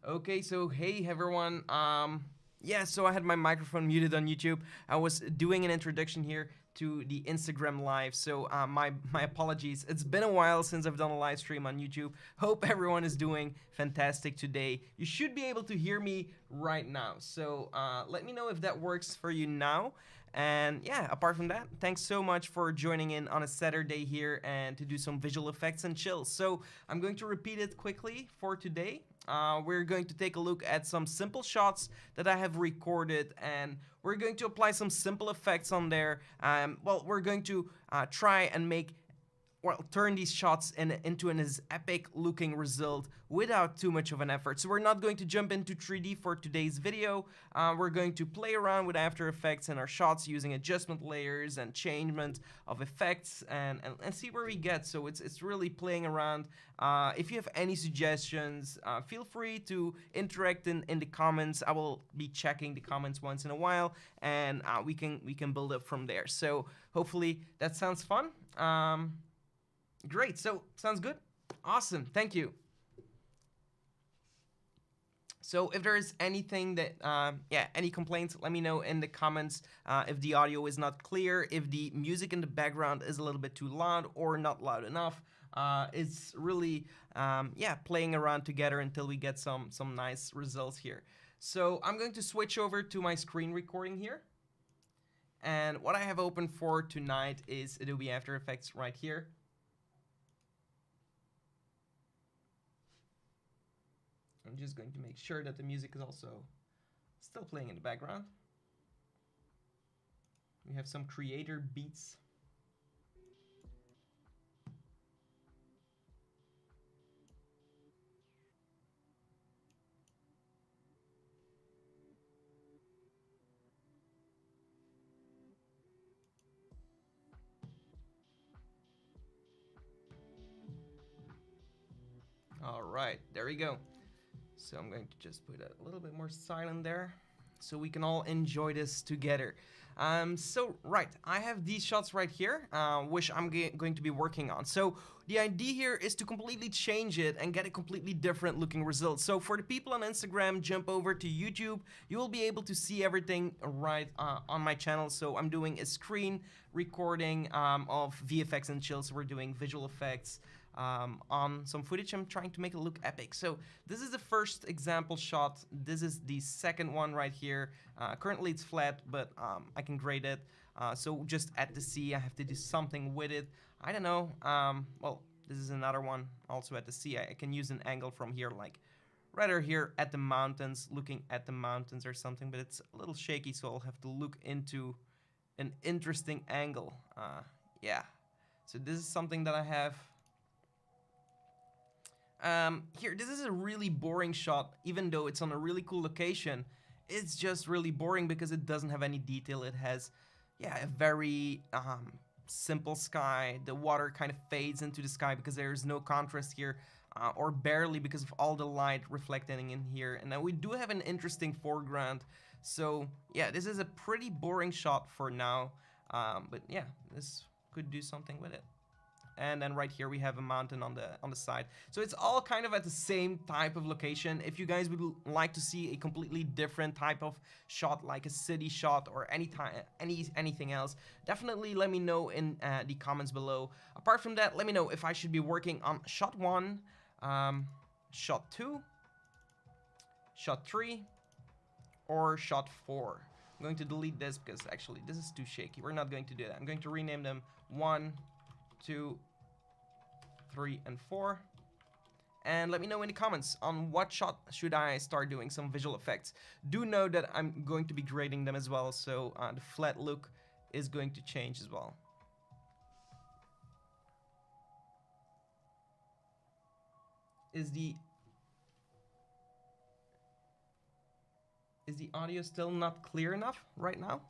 Okay, so hey everyone. Yeah, so I had my microphone muted on YouTube. I was doing an introduction here to the Instagram live, so my apologies. It's been a while since I've done a live stream on YouTube. Hope everyone is doing fantastic today. You should be able to hear me right now, so let me know if that works for you now. And yeah, apart from that, thanks so much for joining in on a Saturday here and to do some visual effects and chills. So I'm going to repeat it quickly for today. We're going to take a look at some simple shots that I have recorded, and we're going to apply some simple effects on there. Well, we're going to try and turn these shots into an as epic looking result without too much of an effort. So we're not going to jump into 3D for today's video. We're going to play around with After Effects and our shots using adjustment layers and changement of effects and see where we get. So it's really playing around. If you have any suggestions, feel free to interact in the comments. I will be checking the comments once in a while, and we can build up from there. So hopefully that sounds fun. Great, so sounds good. Awesome, thank you. So if there is anything that, any complaints, let me know in the comments. If the audio is not clear, if the music in the background is a little bit too loud or not loud enough. It's really, playing around together until we get some nice results here. So I'm going to switch over to my screen recording here. And what I have open for tonight is Adobe After Effects right here. I'm just going to make sure that the music is also still playing in the background. We have some creator beats. All right, there we go. So I'm going to just put a little bit more silent there so we can all enjoy this together. Right, I have these shots right here, which I'm going to be working on. So the idea here is to completely change it and get a completely different looking result. So for the people on Instagram, jump over to YouTube. You will be able to see everything right on my channel. So I'm doing a screen recording of VFX and chills. So we're doing visual effects on some footage. I'm trying to make it look epic. So this is the first example shot. This is the second one right here. Currently it's flat, but I can grade it. So just at the sea, I have to do something with it. I don't know. Well, this is another one also at the sea. I can use an angle from here, like rather here at the mountains, looking at the mountains or something, but it's a little shaky, so I'll have to look into an interesting angle. Yeah. So this is something that I have. Here, this is a really boring shot, even though it's on a really cool location. It's just really boring because it doesn't have any detail. It has, a very simple sky. The water kind of fades into the sky because there's no contrast here, or barely because of all the light reflecting in here. And then we do have an interesting foreground. So yeah, this is a pretty boring shot for now, but yeah, this could do something with it. And then right here we have a mountain on the side. So it's all kind of at the same type of location. If you guys would like to see a completely different type of shot, like a city shot or anything else, definitely let me know in the comments below. Apart from that, let me know if I should be working on shot 1, shot 2, shot 3, or shot 4. I'm going to delete this because actually this is too shaky. We're not going to do that. I'm going to rename them 1, 2, 3, and 4. And let me know in the comments on what shot should I start doing some visual effects. Do know that I'm going to be grading them as well, so the flat look is going to change as well. Is the audio still not clear enough right now?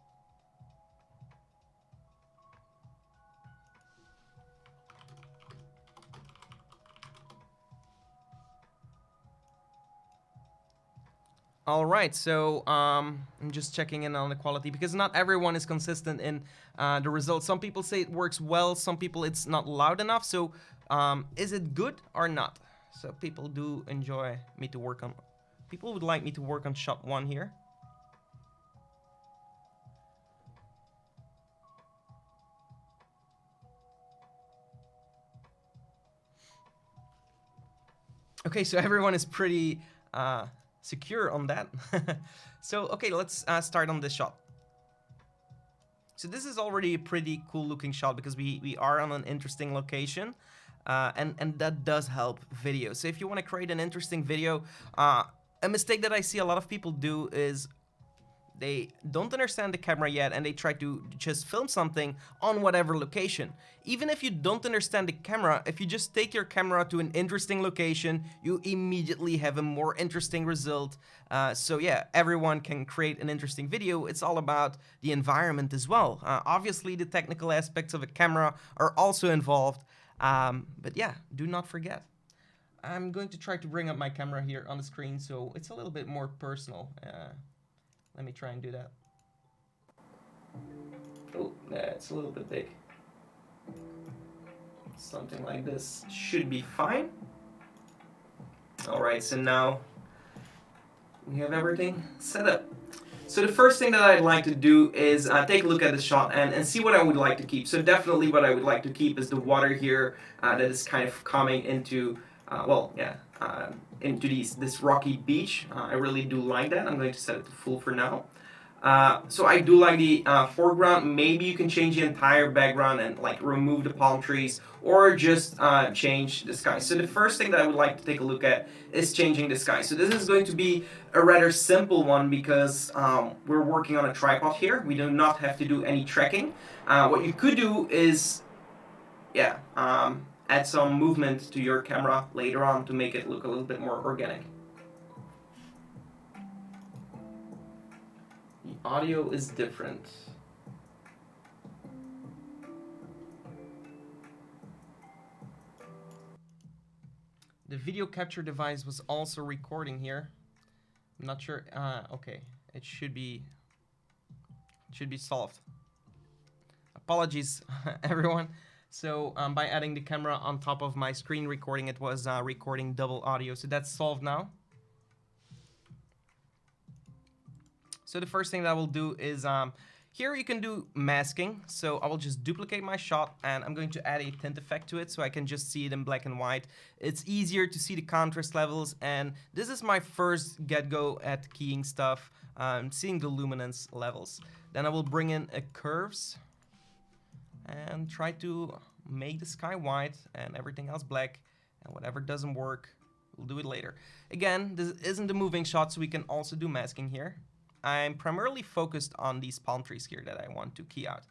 All right, so I'm just checking in on the quality because not everyone is consistent in the results. Some people say it works well, some people it's not loud enough. So is it good or not? So people do enjoy me to work on people would like me to work on shot 1 here. Okay, so everyone is pretty secure on that. So, okay, let's start on this shot. So this is already a pretty cool looking shot because we are on an interesting location. And that does help video. So if you want to create an interesting video, a mistake that I see a lot of people do is they don't understand the camera yet and they try to just film something on whatever location. Even if you don't understand the camera, if you just take your camera to an interesting location, you immediately have a more interesting result. So yeah, everyone can create an interesting video. It's all about the environment as well. Obviously, the technical aspects of a camera are also involved. But yeah, do not forget. I'm going to try to bring up my camera here on the screen so it's a little bit more personal. Let me try and do that. Oh, that's a little bit big. Something like this should be fine. Alright, so now we have everything set up. So the first thing that I'd like to do is take a look at the shot and see what I would like to keep. So definitely what I would like to keep is the water here that is kind of coming into, into this rocky beach. I really do like that. I'm going to set it to full for now. So I do like the foreground. Maybe you can change the entire background and like remove the palm trees or just change the sky. So the first thing that I would like to take a look at is changing the sky. So this is going to be a rather simple one because we're working on a tripod here. We do not have to do any tracking. What you could do is, add some movement to your camera later on to make it look a little bit more organic. The audio is different. The video capture device was also recording here. I'm not sure. Okay, it should be solved. Apologies, everyone. So by adding the camera on top of my screen recording, it was recording double audio. So that's solved now. So the first thing that I will do is, here you can do masking. So I will just duplicate my shot and I'm going to add a tint effect to it so I can just see it in black and white. It's easier to see the contrast levels, and this is my first get-go at keying stuff, seeing the luminance levels. Then I will bring in a curves and try to make the sky white and everything else black, and whatever doesn't work, we'll do it later. Again, this isn't a moving shot, so we can also do masking here. I'm primarily focused on these palm trees here that I want to key out.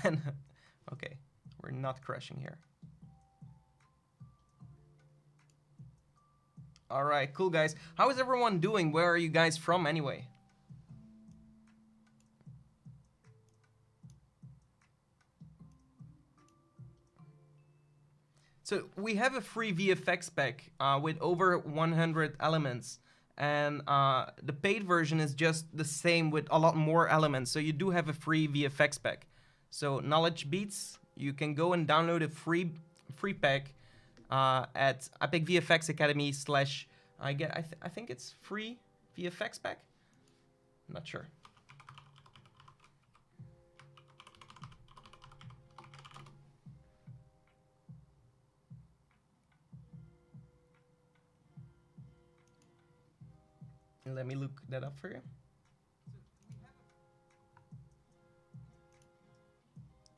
And okay, we're not crashing here. All right, cool guys. How is everyone doing? Where are you guys from anyway? So we have a free VFX pack with over 100 elements, and the paid version is just the same with a lot more elements. So you do have a free VFX pack. So Knowledge Beats, you can go and download a free pack at Epic VFX Academy / I think it's free VFX pack. I'm not sure. Let me look that up for you.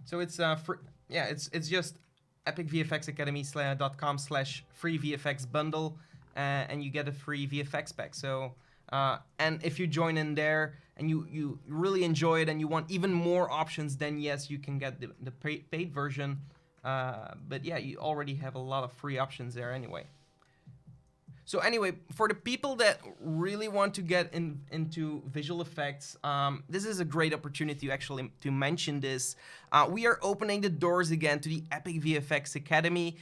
So it's free. Yeah, it's just epicvfxacademy.com/free VFX bundle, and you get a free VFX pack. So and if you join in there and you really enjoy it and you want even more options, then yes, you can get the paid version. But yeah, you already have a lot of free options there anyway. So anyway, for the people that really want to get into visual effects, this is a great opportunity actually to mention this. We are opening the doors again to the Epic VFX Academy.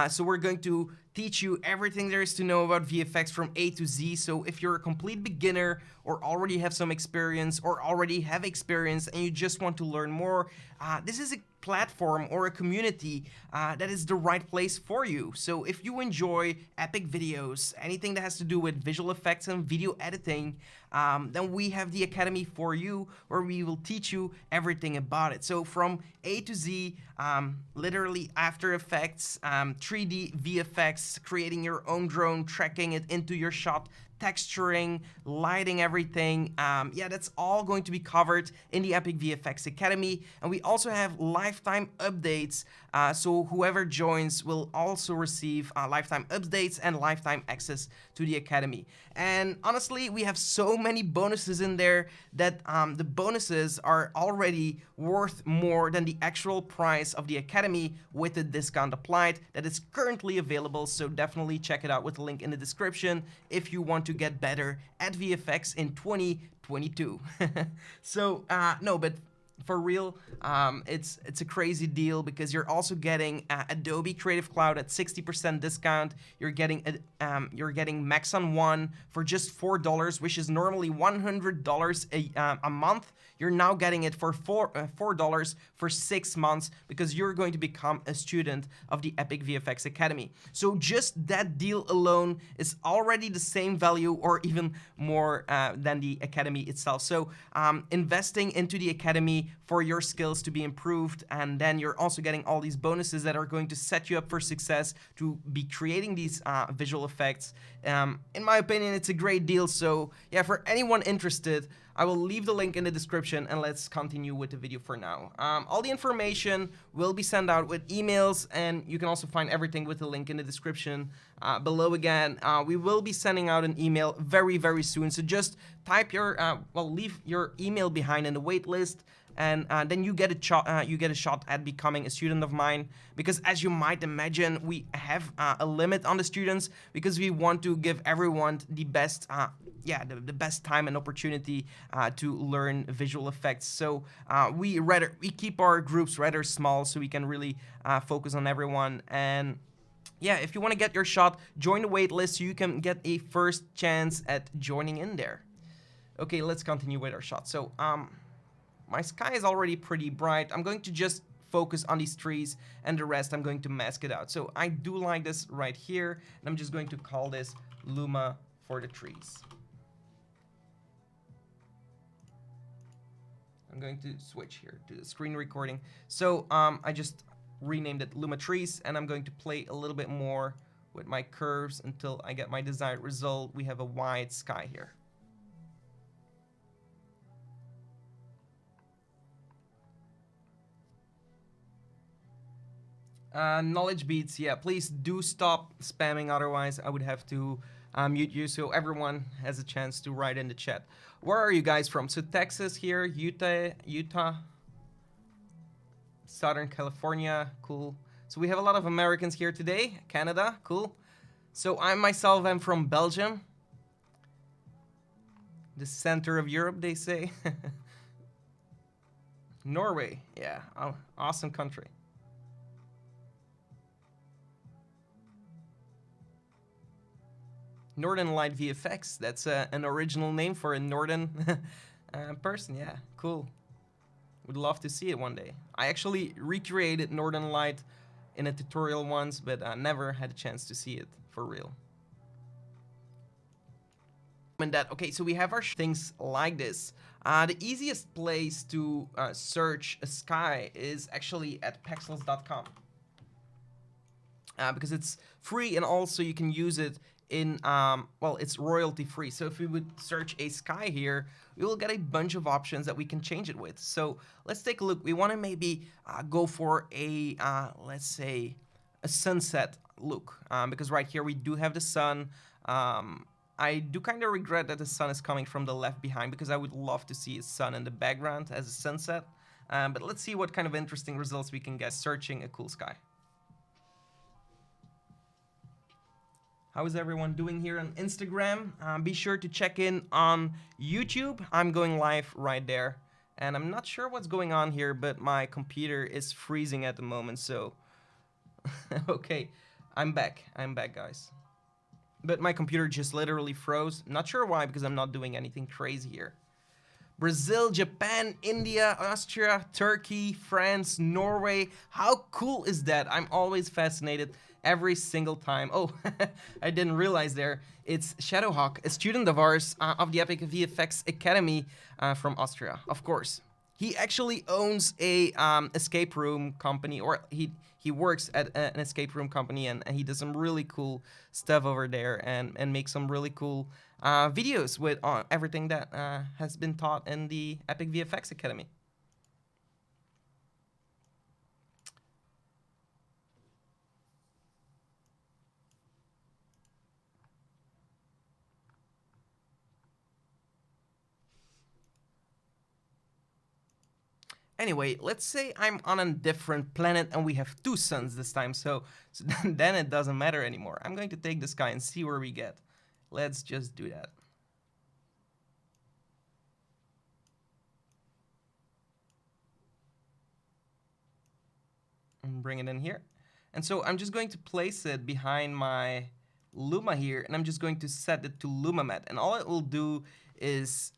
So we're going to teach you everything there is to know about VFX from A to Z. So if you're a complete beginner or already have some experience or already have experience and you just want to learn more, this is a platform or a community that is the right place for you. So if you enjoy epic videos, anything that has to do with visual effects and video editing, then we have the Academy for you, where we will teach you everything about it. So from A to Z, literally After Effects, 3D VFX, creating your own drone, tracking it into your shot, texturing, lighting everything. Yeah, that's all going to be covered in the Epic VFX Academy. And we also have lifetime updates, so whoever joins will also receive lifetime updates and lifetime access to the Academy. And honestly, we have so many bonuses in there that the bonuses are already worth more than the actual price of the Academy, with the discount applied that is currently available. So definitely check it out with the link in the description if you want to get better at VFX in 2022. So no, but for real, it's a crazy deal, because you're also getting Adobe Creative Cloud at 60% discount. You're getting Maxon One for just $4, which is normally $100 a month. You're now getting it for $4 for 6 months, because you're going to become a student of the Epic VFX Academy. So just that deal alone is already the same value or even more than the Academy itself. So investing into the Academy for your skills to be improved, and then you're also getting all these bonuses that are going to set you up for success to be creating these visual effects. In my opinion, it's a great deal. So yeah, for anyone interested, I will leave the link in the description, and let's continue with the video for now. All the information will be sent out with emails, and you can also find everything with the link in the description below again. We will be sending out an email very, very soon. So just type your, leave your email behind in the wait list, and then you get a shot at becoming a student of mine. Because as you might imagine, we have a limit on the students, because we want to give everyone the best, the best time and opportunity to learn visual effects. So we keep our groups rather small, so we can really focus on everyone. And yeah, if you want to get your shot, join the wait list so you can get a first chance at joining in there. Okay, let's continue with our shot. So my sky is already pretty bright. I'm going to just focus on these trees, and the rest I'm going to mask it out. So I do like this right here, and I'm just going to call this Luma for the trees. I'm going to switch here to the screen recording. So I just renamed it Luma Trees, and I'm going to play a little bit more with my curves until I get my desired result. We have a wide sky here. Knowledge beats, yeah, please do stop spamming, otherwise I would have to mute you, so everyone has a chance to write in the chat. Where are you guys from? So Texas here, Utah, Southern California, cool. So we have a lot of Americans here today. Canada, cool. So I myself am from Belgium, the center of Europe, they say. Norway, yeah, oh, awesome country. Northern Light VFX, that's an original name for a northern person. Yeah, cool. Would love to see it one day. I actually recreated Northern Light in a tutorial once, but I never had a chance to see it for real. And okay, so we have our things like this. The easiest place to search a sky is actually at pexels.com, because it's free, and also you can use it in it's royalty free. So if we would search a sky here, we will get a bunch of options that we can change it with. So let's take a look. We want to maybe go for a let's say a sunset look, because right here we do have the sun. I do kind of regret that the sun is coming from the left behind, because I would love to see a sun in the background as a sunset. But let's see what kind of interesting results we can get searching a cool sky. How is everyone doing here on Instagram? Be sure to check in on YouTube. I'm going live right there. And I'm not sure what's going on here, but my computer is freezing at the moment, so... Okay, I'm back, guys. But my computer just literally froze. Not sure why, because I'm not doing anything crazy here. Brazil, Japan, India, Austria, Turkey, France, Norway. How cool is that? I'm always fascinated every single time. Oh, I didn't realize there. It's Shadowhawk, a student of ours of the Epic VFX Academy from Austria, of course. He actually owns a escape room company, or he works at an escape room company, and he does some really cool stuff over there, and makes some really cool videos with everything that has been taught in the Epic VFX Academy. Anyway, let's say I'm on a different planet and we have 2 suns this time, so then it doesn't matter anymore. I'm going to take this guy and see where we get. Let's just do that. And bring it in here. And so I'm just going to place it behind my Luma here, and I'm just going to set it to Luma Matte. And all it will do is,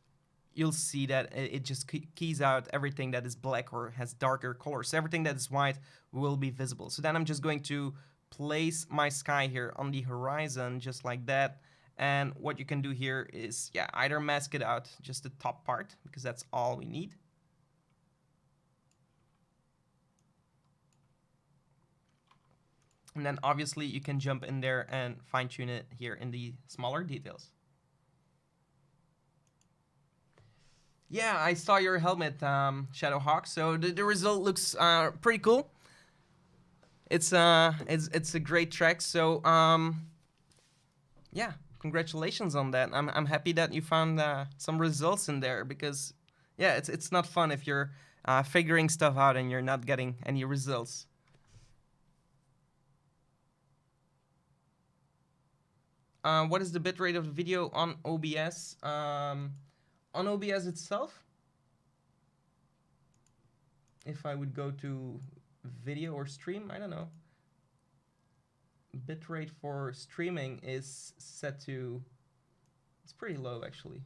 you'll see that it just keys out everything that is black or has darker colors. So everything that is white will be visible. So then I'm just going to place my sky here on the horizon, just like that. And what you can do here is, yeah, either mask it out, just the top part, because that's all we need. And then obviously you can jump in there and fine tune it here in the smaller details. Yeah, I saw your helmet, Shadowhawk. So the result looks pretty cool. It's a great track. So yeah, congratulations on that. I'm happy that you found some results in there, because yeah, it's not fun if you're figuring stuff out and you're not getting any results. What is the bitrate of the video on OBS? On OBS itself, if I would go to video or stream, I don't know. Bitrate for streaming is set to, it's pretty low actually.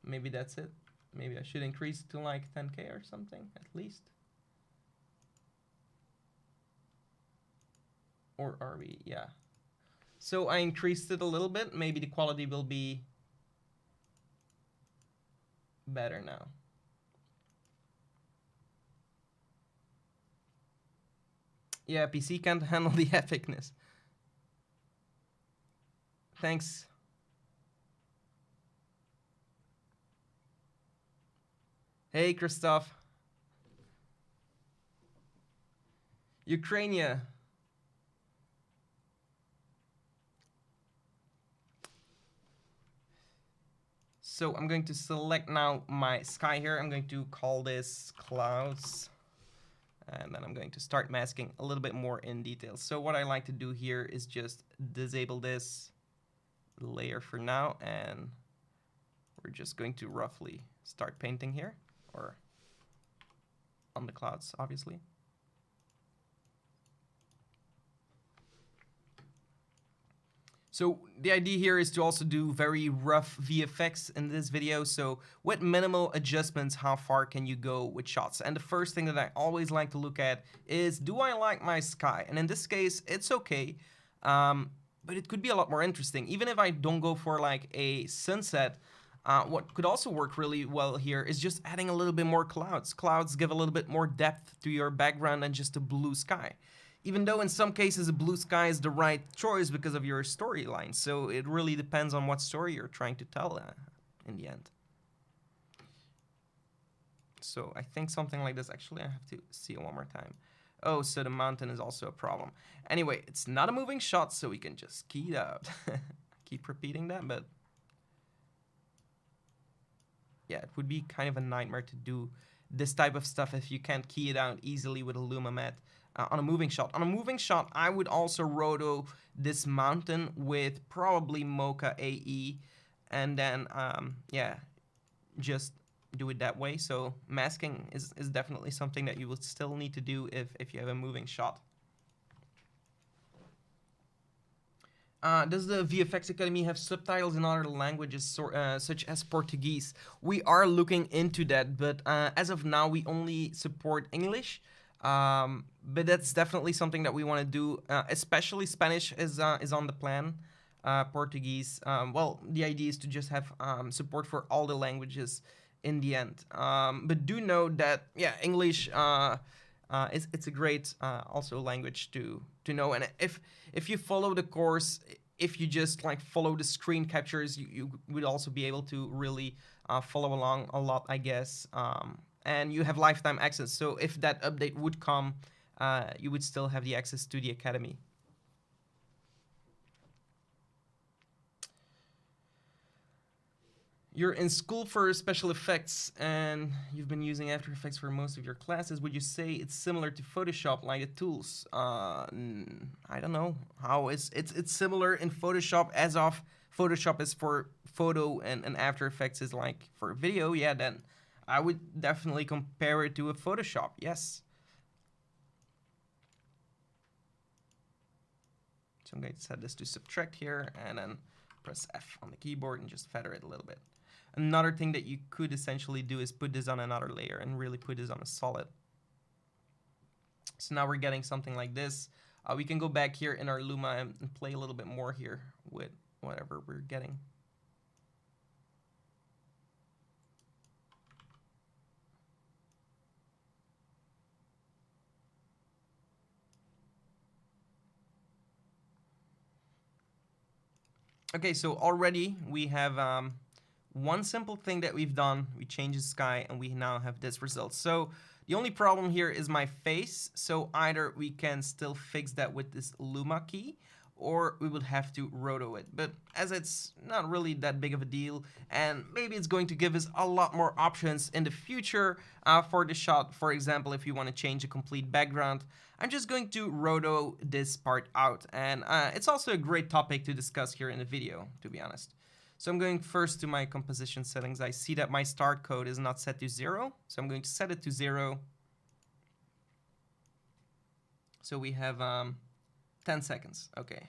Maybe that's it. Maybe I should increase it to like 10K or something at least. Or are we? Yeah. So I increased it a little bit. Maybe the quality will be better now. Yeah, PC can't handle the epicness. Thanks. Hey, Christoph. Ukraine. So I'm going to select now my sky here. I'm going to call this clouds. And then I'm going to start masking a little bit more in detail. So what I like to do here is just disable this layer for now. And we're just going to roughly start painting here, or on the clouds, obviously. So the idea here is to also do very rough VFX in this video. So with minimal adjustments, how far can you go with shots? And the first thing that I always like to look at is, do I like my sky? And in this case, it's okay, but it could be a lot more interesting. Even if I don't go for like a sunset, what could also work really well here is just adding a little bit more clouds. Clouds give a little bit more depth to your background than just a blue sky. Even though in some cases a blue sky is the right choice because of your storyline. So it really depends on what story you're trying to tell in the end. So I think something like this, actually I have to see it one more time. Oh, so the mountain is also a problem. Anyway, it's not a moving shot, so we can just key it out. Keep repeating that, but yeah, it would be kind of a nightmare to do this type of stuff if you can't key it out easily with a Luma Matte. On a moving shot. On a moving shot, I would also roto this mountain with probably Mocha AE, and then, yeah, just do it that way. So masking is definitely something that you will still need to do if you have a moving shot. Does the VFX Academy have subtitles in other languages, such as Portuguese? We are looking into that, but as of now, we only support English. But that's definitely something that we want to do. Especially Spanish is on the plan. Portuguese. Well, the idea is to just have support for all the languages in the end. But do know that English. It's a great also language to know, and if you follow the course, if you just like follow the screen captures, you would also be able to really follow along a lot, I guess. And you have lifetime access, so if that update would come, you would still have the access to the academy. You're in school for special effects and you've been using After Effects for most of your classes. Would you say it's similar to Photoshop, like the tools? I don't know. How is it's similar in Photoshop as of Photoshop is for photo and After Effects is like for video. Yeah, then I would definitely compare it to a Photoshop. Yes. So I'm going to set this to subtract here and then press F on the keyboard and just feather it a little bit. Another thing that you could essentially do is put this on another layer and really put this on a solid. So now we're getting something like this. We can go back here in our Luma and play a little bit more here with whatever we're getting. Okay, so already we have one simple thing that we've done. We changed the sky and we now have this result. So the only problem here is my face. So either we can still fix that with this Luma key, or we would have to roto it. But as it's not really that big of a deal, and maybe it's going to give us a lot more options in the future for the shot. For example, if you want to change a complete background, I'm just going to roto this part out. And it's also a great topic to discuss here in the video, to be honest. So I'm going first to my composition settings. I see that my start code is not set to 0. So I'm going to set it to 0. So we have 10 seconds. Okay.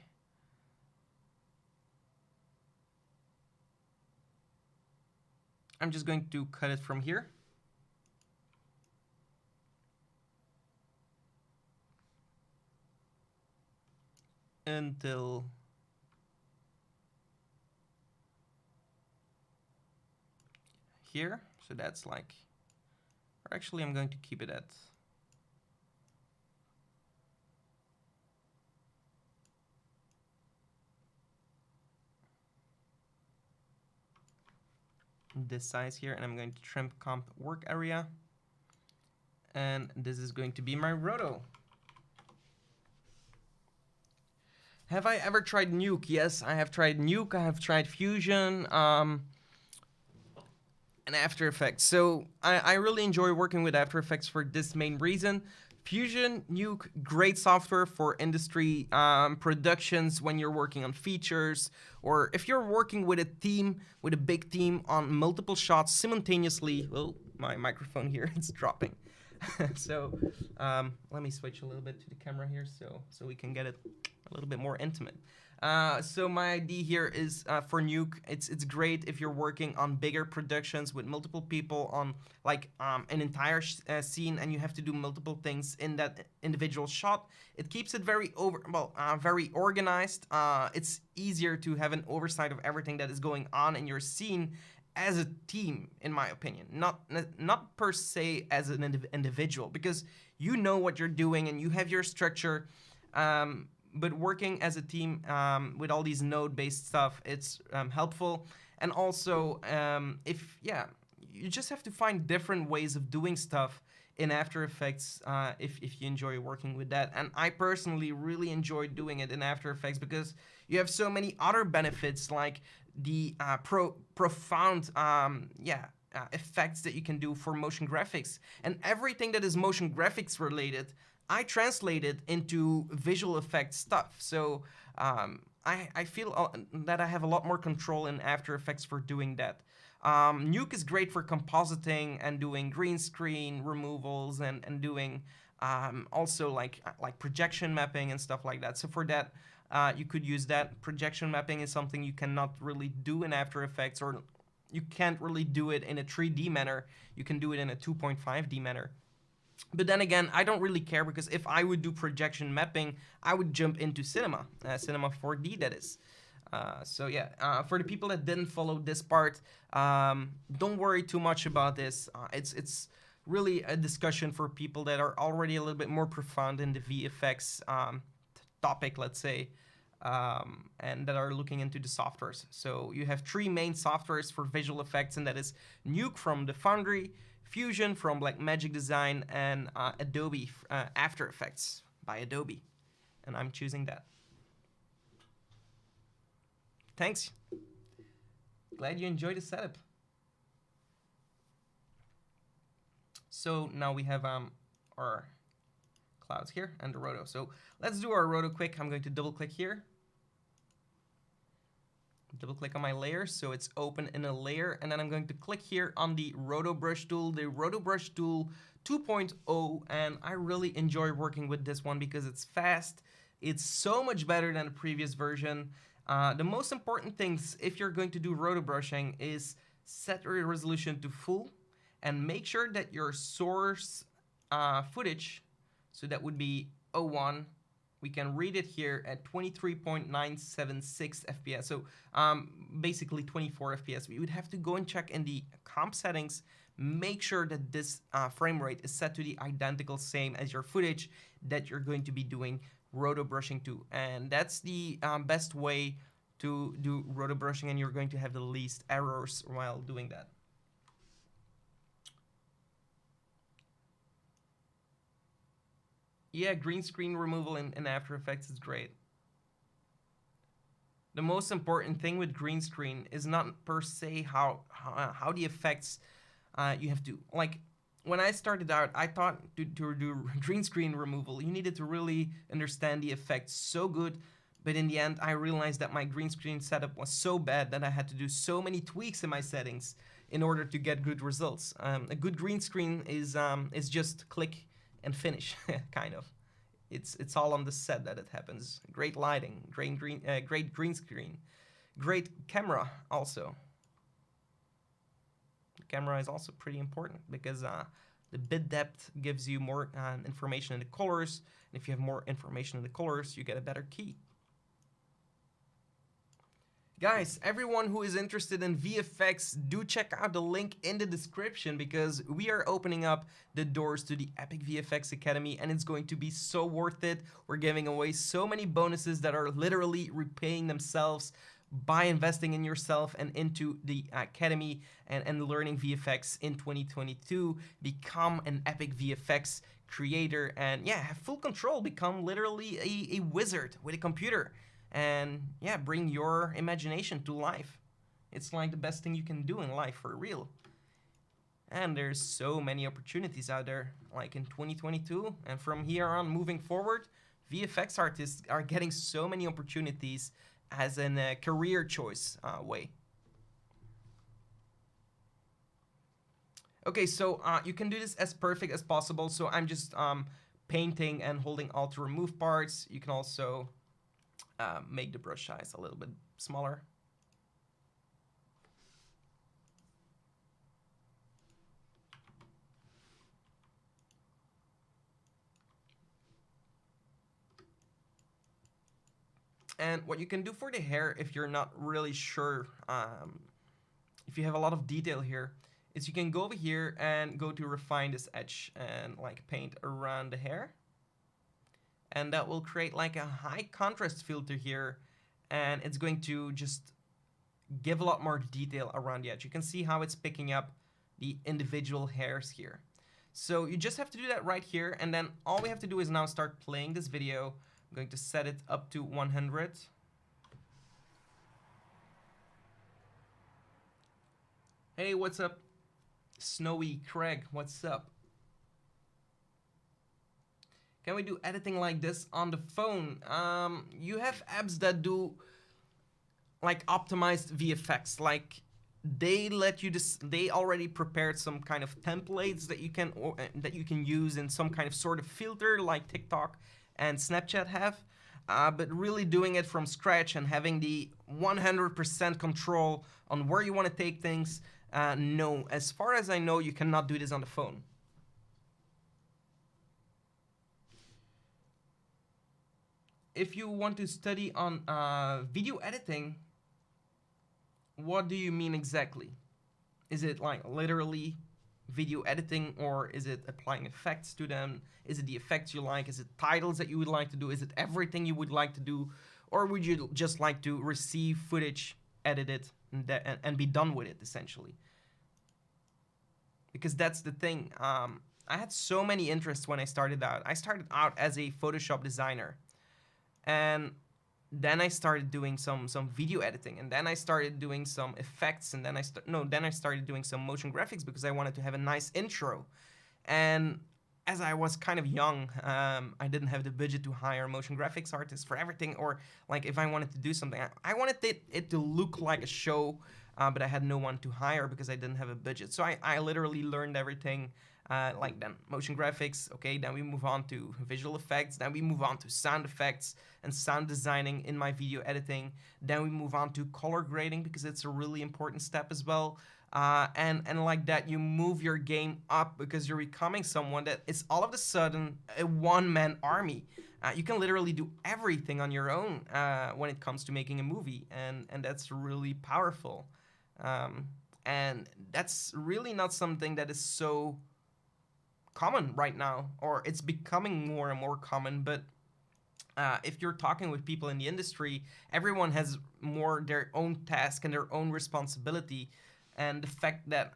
I'm just going to cut it from here. Until here. So that's like, or actually I'm going to keep it at this size here, and I'm going to trim comp work area, and this is going to be my roto. Have I ever tried Nuke? Yes, I have tried Nuke. I have tried Fusion and After Effects. So I really enjoy working with After Effects for this main reason. Fusion, Nuke, great software for industry productions when you're working on features, or if you're working with a team, with a big team on multiple shots simultaneously. Oh, my microphone here is dropping. So let me switch a little bit to the camera here so we can get it a little bit more intimate. So my idea here is for Nuke, it's great if you're working on bigger productions with multiple people on like an entire scene, and you have to do multiple things in that individual shot. It keeps it very very organized. It's easier to have an oversight of everything that is going on in your scene as a team, in my opinion, not per se as an individual, because you know what you're doing and you have your structure. But working as a team with all these node-based stuff, it's helpful. And also, you just have to find different ways of doing stuff in After Effects if you enjoy working with that. And I personally really enjoy doing it in After Effects because you have so many other benefits, like the profound effects that you can do for motion graphics. And everything that is motion graphics related, I translate it into visual effects stuff. So I feel that I have a lot more control in After Effects for doing that. Nuke is great for compositing and doing green screen removals and doing Also like projection mapping and stuff like that. So for that, you could use that. Projection mapping is something you cannot really do in After Effects, or you can't really do it in a 3D manner. You can do it in a 2.5D manner. But then again, I don't really care, because if I would do projection mapping, I would jump into Cinema, Cinema 4D that is. So yeah, for the people that didn't follow this part, don't worry too much about this. It's really a discussion for people that are already a little bit more profound in the VFX topic, let's say, and that are looking into the softwares. So you have three main softwares for visual effects, and that is Nuke from the Foundry, Fusion from Blackmagic Design, and Adobe After Effects by Adobe. And I'm choosing that. Thanks. Glad you enjoyed the setup. So now we have our clouds here and the roto. So let's do our roto quick. I'm going to double click here. Double click on my layer so it's open in a layer, and then I'm going to click here on the Roto Brush tool, the Roto Brush tool 2.0, and I really enjoy working with this one because it's fast. It's so much better than the previous version. The most important things if you're going to do roto brushing is set your resolution to full and make sure that your source footage, so that would be 01, we can read it here at 23.976 FPS. So basically 24 FPS. We would have to go and check in the comp settings, make sure that this frame rate is set to the identical same as your footage that you're going to be doing roto brushing to. And that's the best way to do roto brushing, and you're going to have the least errors while doing that. Yeah, green screen removal in After Effects is great. The most important thing with green screen is not per se how the effects you have to, like, when I started out, I thought to do green screen removal, you needed to really understand the effects so good, but in the end, I realized that my green screen setup was so bad that I had to do so many tweaks in my settings in order to get good results. A good green screen is just click and finish, kind of. It's all on the set that it happens. Great lighting, great green screen, great camera also. The camera is also pretty important because the bit depth gives you more information in the colors, and if you have more information in the colors, you get a better key. Guys, everyone who is interested in VFX, do check out the link in the description, because we are opening up the doors to the Epic VFX Academy, and it's going to be so worth it. We're giving away so many bonuses that are literally repaying themselves by investing in yourself and into the Academy and learning VFX in 2022. Become an Epic VFX creator and yeah, have full control. Become literally a wizard with a computer. And yeah, bring your imagination to life. It's like the best thing you can do in life, for real. And there's so many opportunities out there, like in 2022. And from here on moving forward, VFX artists are getting so many opportunities as a career choice way. Okay, so you can do this as perfect as possible. So I'm just painting and holding Alt to remove parts. You can also make the brush size a little bit smaller. And what you can do for the hair, if you're not really sure, if you have a lot of detail here, is you can go over here and go to refine this edge and like paint around the hair. And that will create like a high contrast filter here, and it's going to just give a lot more detail around the edge. You can see how it's picking up the individual hairs here. So you just have to do that right here, and then all we have to do is now start playing this video. I'm going to set it up to 100. Hey, what's up? Snowy Craig, what's up? Can we do editing like this on the phone? You have apps that do like optimized VFX. Like they let you they already prepared some kind of templates that you can use in some kind of sort of filter like TikTok and Snapchat have. But really doing it from scratch and having the 100% control on where you want to take things, no. As far as I know, you cannot do this on the phone. If you want to study on video editing, what do you mean exactly? Is it like literally video editing, or is it applying effects to them? Is it the effects you like? Is it titles that you would like to do? Is it everything you would like to do? Or would you just like to receive footage, edit it, and be done with it, essentially? Because that's the thing. I had so many interests when I started out. I started out as a Photoshop designer. And then I started doing some video editing, and then I started doing some effects, and then I started doing some motion graphics because I wanted to have a nice intro. And as I was kind of young, I didn't have the budget to hire motion graphics artists for everything, or like if I wanted to do something, I wanted it to look like a show, but I had no one to hire because I didn't have a budget. So I literally learned everything. Like then motion graphics, okay, then we move on to visual effects, then we move on to sound effects and sound designing in my video editing, then we move on to color grading because it's a really important step as well, and like that you move your game up because you're becoming someone that is all of a sudden a one-man army. You can literally do everything on your own when it comes to making a movie, and that's really powerful, and that's really not something that is so common right now, or it's becoming more and more common. But if you're talking with people in the industry, everyone has more their own task and their own responsibility. And the fact that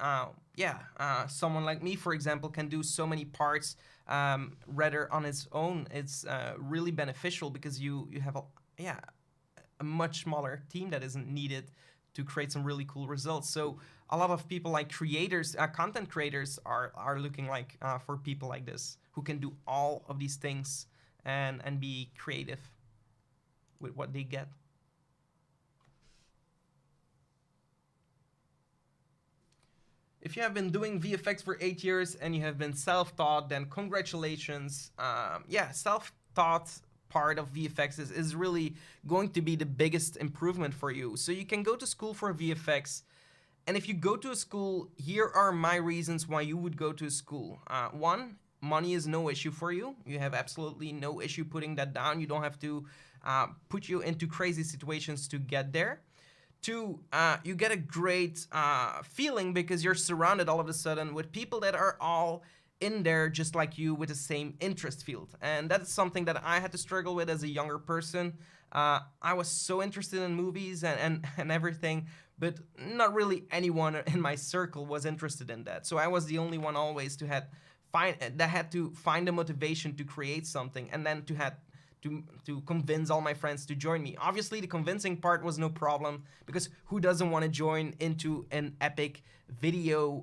someone like me, for example, can do so many parts rather on its own, it's really beneficial because you have a much smaller team that isn't needed to create some really cool results. So a lot of people like creators, content creators are looking like for people like this who can do all of these things and be creative with what they get. If you have been doing VFX for 8 years and you have been self-taught, then congratulations. Self-taught part of VFX is really going to be the biggest improvement for you. So you can go to school for VFX, and if you go to a school, here are my reasons why you would go to a school. One, money is no issue for you. You have absolutely no issue putting that down. You don't have to put you into crazy situations to get there. Two, you get a great feeling because you're surrounded all of a sudden with people that are all in there just like you with the same interest field. And that's something that I had to struggle with as a younger person. I was so interested in movies and everything, but not really anyone in my circle was interested in that. So I was the only one always that had to find the motivation to create something, and then to convince all my friends to join me. Obviously, the convincing part was no problem, because who doesn't want to join into an epic video?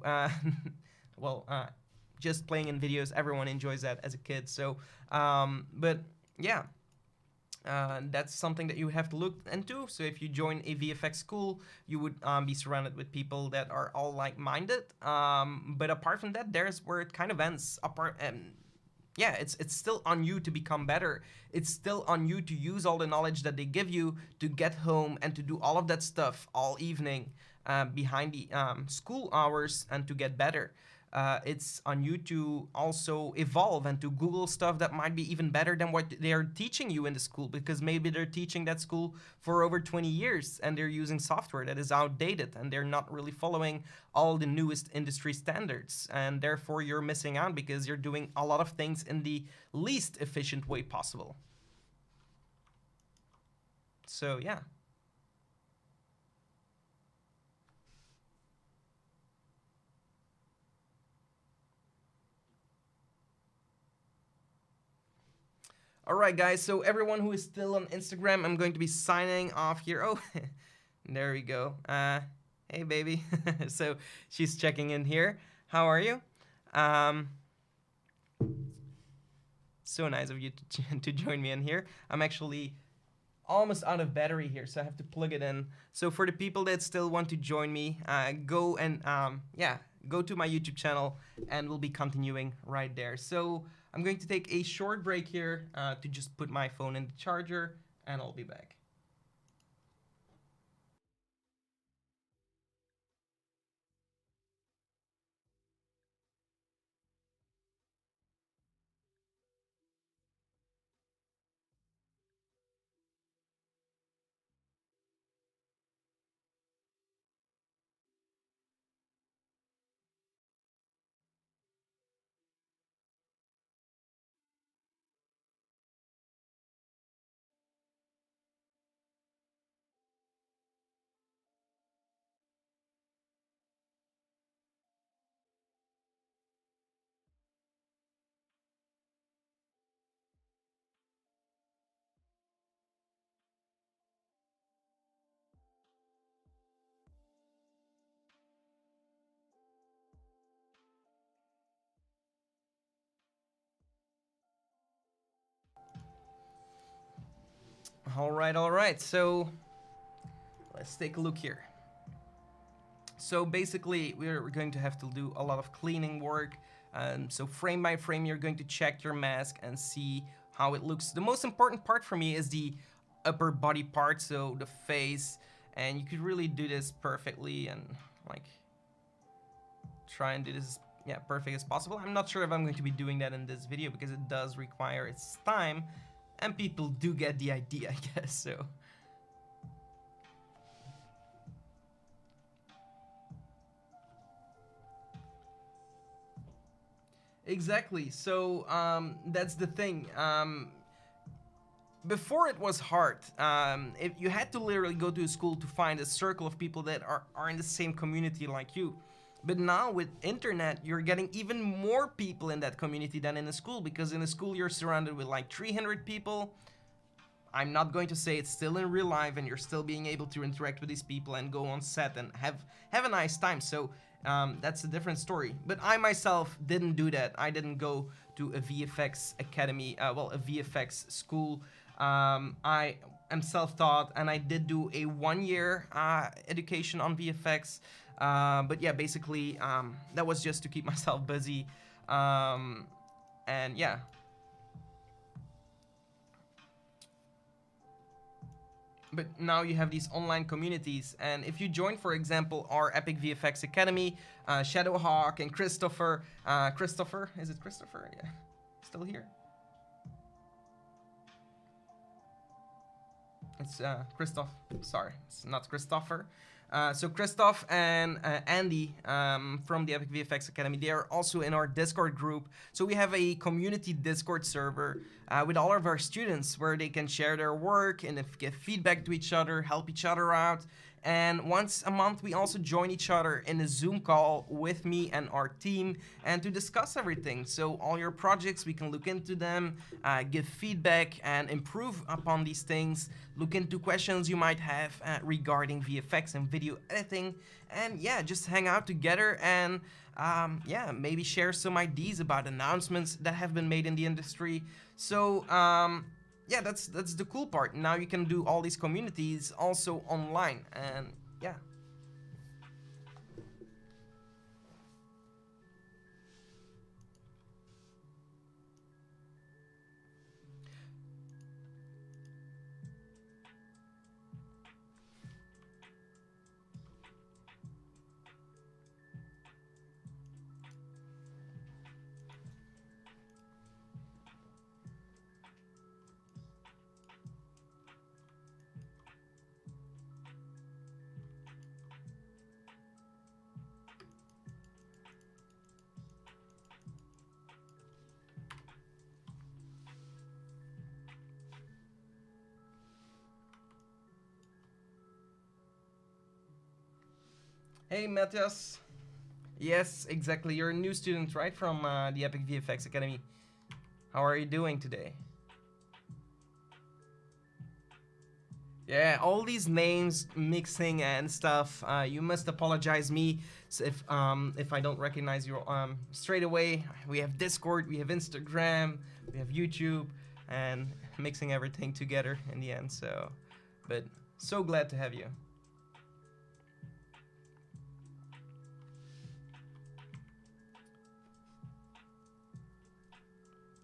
Just playing in videos, everyone enjoys that as a kid. So, but yeah. That's something that you have to look into. So if you join a VFX school, you would be surrounded with people that are all like-minded. But apart from that, there's where it kind of ends. It's still on you to become better. It's still on you to use all the knowledge that they give you to get home and to do all of that stuff all evening behind the school hours and to get better. It's on you to also evolve and to Google stuff that might be even better than what they are teaching you in the school, because maybe they're teaching that school for over 20 years and they're using software that is outdated and they're not really following all the newest industry standards. And therefore you're missing out because you're doing a lot of things in the least efficient way possible. So yeah. All right, guys, so everyone who is still on Instagram, I'm going to be signing off here. Oh, there we go. Hey, baby. So she's checking in here. How are you? So nice of you to join me in here. I'm actually almost out of battery here, so I have to plug it in. So for the people that still want to join me, go and yeah, go to my YouTube channel, and we'll be continuing right there. So I'm going to take a short break here to just put my phone in the charger, and I'll be back. All right. So let's take a look here. So basically, we're going to have to do a lot of cleaning work. So frame by frame, you're going to check your mask and see how it looks. The most important part for me is the upper body part, so the face. And you could really do this perfectly and like try and do this, yeah, perfect as possible. I'm not sure if I'm going to be doing that in this video because it does require its time, and people do get the idea, I guess. So exactly. So that's the thing. Before it was hard. If you had to literally go to a school to find a circle of people that are in the same community like you. But now with internet, you're getting even more people in that community than in a school, because in a school you're surrounded with like 300 people. I'm not going to say it's still in real life and you're still being able to interact with these people and go on set and have a nice time. So that's a different story. But I myself didn't do that. I didn't go to a VFX academy, well, a VFX school. I am self-taught, and I did do a 1-year education on VFX. But yeah, basically that was just to keep myself busy. And yeah. But now you have these online communities, and if you join, for example, our Epic VFX Academy, Shadowhawk and Christopher, is it Christopher? Yeah, still here? It's Christoph, sorry, it's not Christopher. So Christoph and Andy from the Epic VFX Academy, they are also in our Discord group. So we have a community Discord server with all of our students where they can share their work and give feedback to each other, help each other out. And once a month, we also join each other in a Zoom call with me and our team, and to discuss everything. So all your projects, we can look into them, give feedback and improve upon these things, look into questions you might have regarding VFX and video editing, and yeah, just hang out together and yeah, maybe share some ideas about announcements that have been made in the industry. So yeah, that's the cool part. Now you can do all these communities also online, and yeah. Hey, Matthias. Yes, exactly. You're a new student, right, from the Epic VFX Academy. How are you doing today? Yeah, all these names mixing and stuff. You must apologize me if I don't recognize you straight away. We have Discord, we have Instagram, we have YouTube. and mixing everything together in the end. So, but so glad to have you.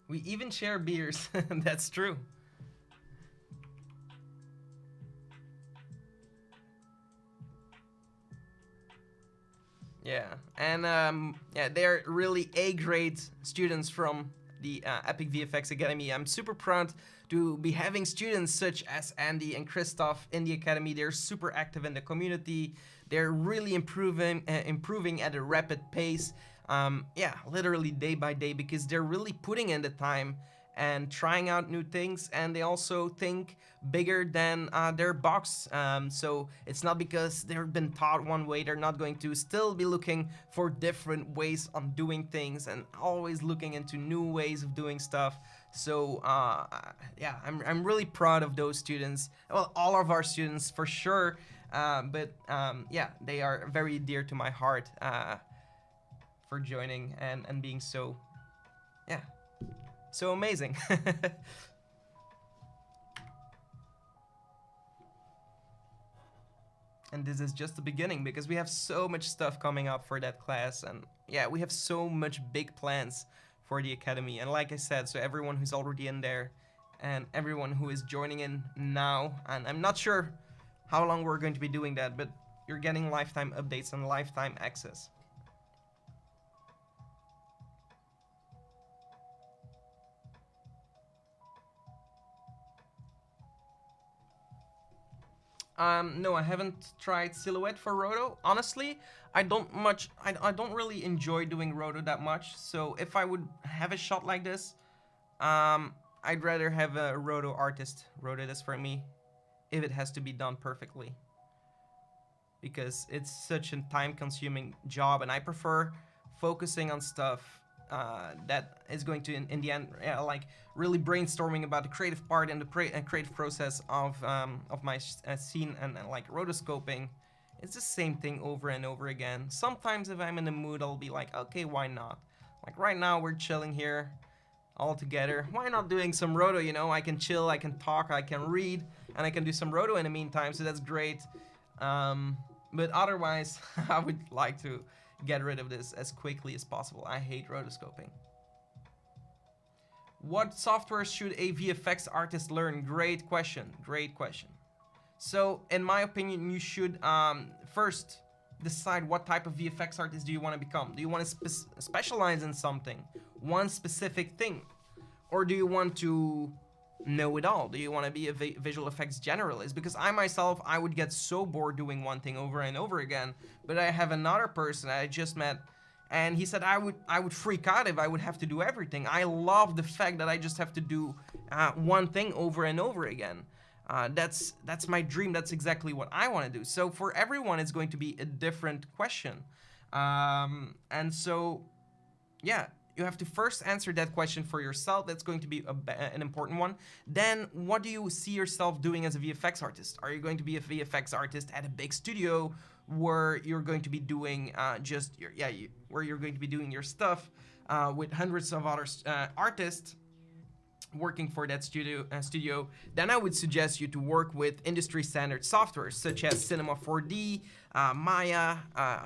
We even share beers. That's true. Yeah, and yeah, they're really A-grade students from the Epic VFX Academy. I'm super proud to be having students such as Andy and Christoph in the academy. They're super active in the community. They're really improving at a rapid pace. Yeah, literally day by day, because they're really putting in the time and trying out new things, and they also think bigger than their box. So it's not because they've been taught one way, they're not going to still be looking for different ways on doing things and always looking into new ways of doing stuff. So yeah, I'm really proud of those students. Well, all of our students for sure, but yeah, they are very dear to my heart for joining and being so, yeah, so amazing. And this is just the beginning, because we have so much stuff coming up for that class, and yeah, we have so much big plans for the academy. And like I said, so everyone who's already in there and everyone who is joining in now, and I'm not sure how long we're going to be doing that, but you're getting lifetime updates and lifetime access. No, I haven't tried Silhouette for Roto. Honestly, I don't really enjoy doing Roto that much. So if I would have a shot like this, I'd rather have a Roto artist Roto this for me, if it has to be done perfectly. Because it's such a time-consuming job, and I prefer focusing on stuff that is going to, in the end, like really brainstorming about the creative part and the creative process of my scene, and like rotoscoping. It's the same thing over and over again. Sometimes if I'm in the mood, I'll be like, okay, why not? Like right now, we're chilling here all together. Why not doing some roto, you know? I can chill, I can talk, I can read, and I can do some roto in the meantime, so that's great. But otherwise, I would like to get rid of this as quickly as possible. I hate rotoscoping. What software should a VFX artist learn? Great question, great question. So, in my opinion, you should first decide what type of VFX artist do you want to become. Do you want to specialize in something, one specific thing? Or do you want to know it all? Do you want to be a visual effects generalist? Because I myself, I would get so bored doing one thing over and over again. But I have another person I just met, and he said I would freak out if I would have to do everything. I love the fact that I just have to do one thing over and over again. That's my dream. That's exactly what I want to do. So for everyone, it's going to be a different question. And so, yeah, you have to first answer that question for yourself. That's going to be an important one. Then, what do you see yourself doing as a VFX artist? Are you going to be a VFX artist at a big studio where you're going to be doing where you're going to be doing your stuff with hundreds of other artists working for that studio? Then I would suggest you to work with industry standard softwares such as Cinema 4D, Maya,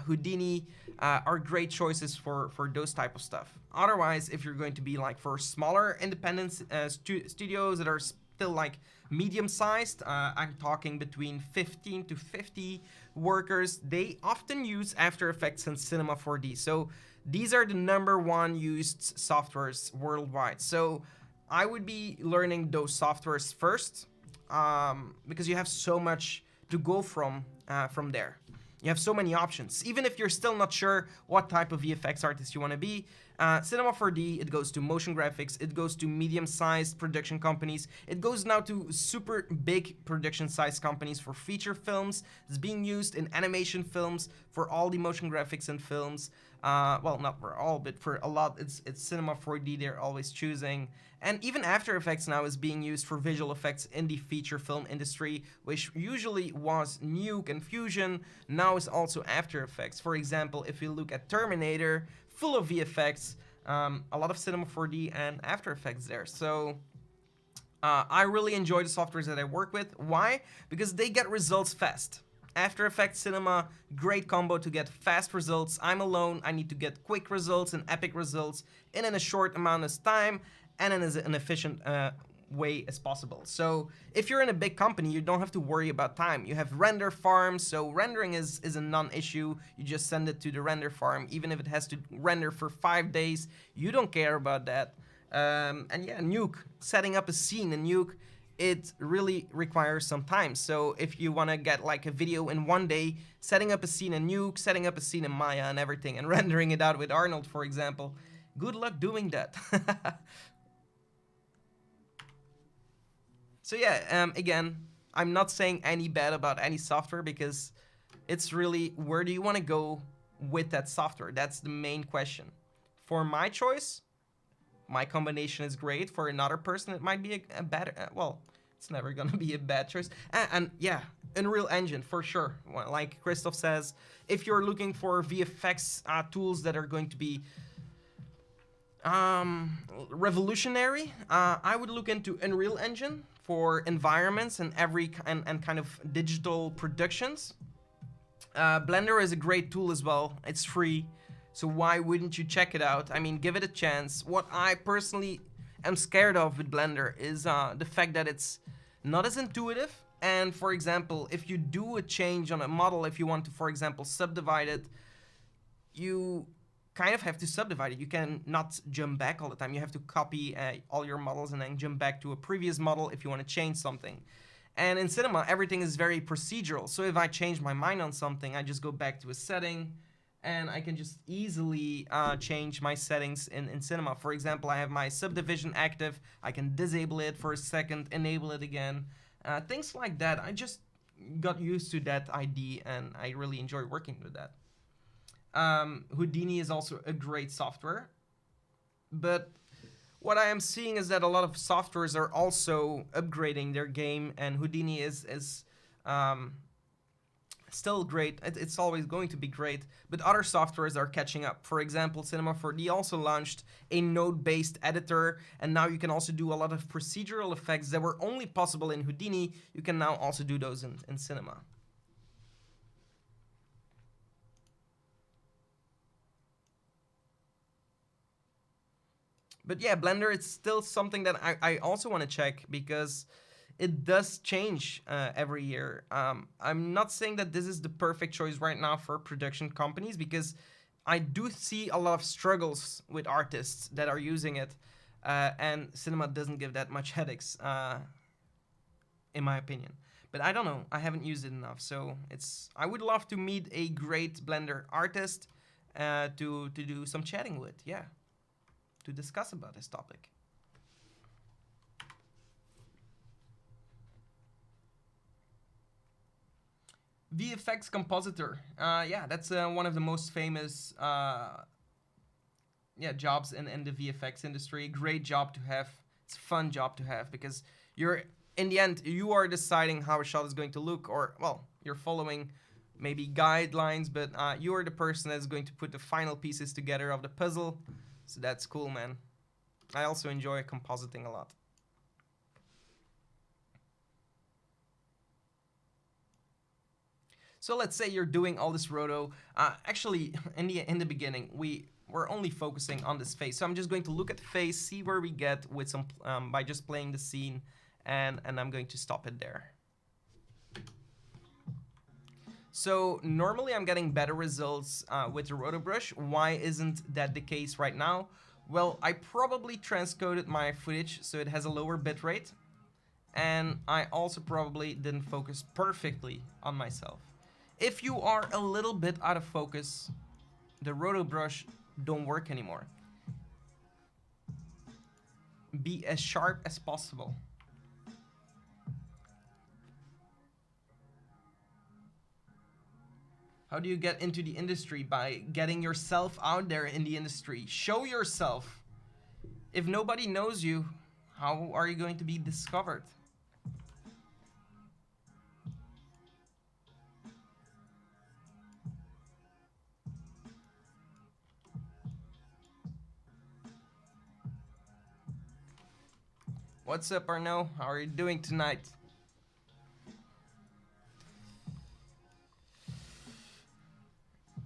Houdini are great choices for those type of stuff. Otherwise, if you're going to be like for smaller independent studios that are still like medium-sized, I'm talking between 15 to 50 workers, they often use After Effects and Cinema 4D. So these are the #1 used softwares worldwide. So I would be learning those softwares first, because you have so much to go from there. You have so many options. Even if you're still not sure what type of VFX artist you want to be, Cinema 4D, it goes to motion graphics, it goes to medium-sized production companies, it goes now to super big production-sized companies for feature films. It's being used in animation films, for all the motion graphics and films. Well, not for all, but for a lot, it's Cinema 4D they're always choosing. And even After Effects now is being used for visual effects in the feature film industry, which usually was Nuke and Fusion, now is also After Effects. For example, if you look at Terminator, full of VFX, a lot of Cinema 4D and After Effects there. So I really enjoy the softwares that I work with. Why? Because they get results fast. After Effects, Cinema, great combo to get fast results. I'm alone, I need to get quick results and epic results in a short amount of time and in an efficient way as possible. So if you're in a big company, you don't have to worry about time. You have render farms, so rendering is a non-issue. You just send it to the render farm, even if it has to render for 5 days, you don't care about that. And yeah, Nuke, setting up a scene in Nuke, it really requires some time. So if you want to get like a video in 1 day, setting up a scene in Nuke, setting up a scene in Maya and everything, and rendering it out with Arnold, for example, good luck doing that. So yeah, again, I'm not saying any bad about any software, because it's really, where do you want to go with that software? That's the main question. For my choice, my combination is great. For another person, it might be a bad, well, it's never gonna be a bad choice. And yeah, Unreal Engine, for sure. Well, like Christoph says, if you're looking for VFX tools that are going to be revolutionary, I would look into Unreal Engine for environments and and kind of digital productions. Blender is a great tool as well. It's free, so why wouldn't you check it out? I mean, give it a chance. What I personally am scared of with Blender is the fact that it's not as intuitive. And for example, if you do a change on a model, if you want to, for example, subdivide it, you kind of have to subdivide it. You can not jump back all the time. You have to copy all your models and then jump back to a previous model if you want to change something. And in Cinema, everything is very procedural. So if I change my mind on something, I just go back to a setting, and I can just easily change my settings in Cinema. For example, I have my subdivision active. I can disable it for a second, enable it again. Things like that. I just got used to that ID, and I really enjoy working with that. Houdini is also a great software, but what I am seeing is that a lot of softwares are also upgrading their game, and Houdini is still great. It's always going to be great, but other softwares are catching up. For example, Cinema 4D also launched a node-based editor, and now you can also do a lot of procedural effects that were only possible in Houdini. You can now also do those in Cinema. But yeah, Blender, it's still something that I also want to check, because it does change every year. I'm not saying that this is the perfect choice right now for production companies, because I do see a lot of struggles with artists that are using it, and Cinema doesn't give that much headaches, in my opinion. But I don't know, I haven't used it enough, so I would love to meet a great Blender artist to do some chatting with, yeah, to discuss about this topic. VFX compositor. Yeah, that's one of the most famous jobs in the VFX industry. Great job to have. It's a fun job to have, because in the end, you are deciding how a shot is going to look, or, well, you're following maybe guidelines, but you are the person that's going to put the final pieces together of the puzzle. So that's cool, man. I also enjoy compositing a lot. So let's say you're doing all this roto. Actually, in the beginning, we're only focusing on this face. So I'm just going to look at the face, see where we get with some by just playing the scene, and I'm going to stop it there. So normally I'm getting better results with the roto brush. Why isn't that the case right now? Well, I probably transcoded my footage so it has a lower bitrate, and I also probably didn't focus perfectly on myself. If you are a little bit out of focus, the roto brush don't work anymore. Be as sharp as possible. How do you get into the industry? By getting yourself out there in the industry. Show yourself. If nobody knows you, how are you going to be discovered? What's up, Arno? How are you doing tonight?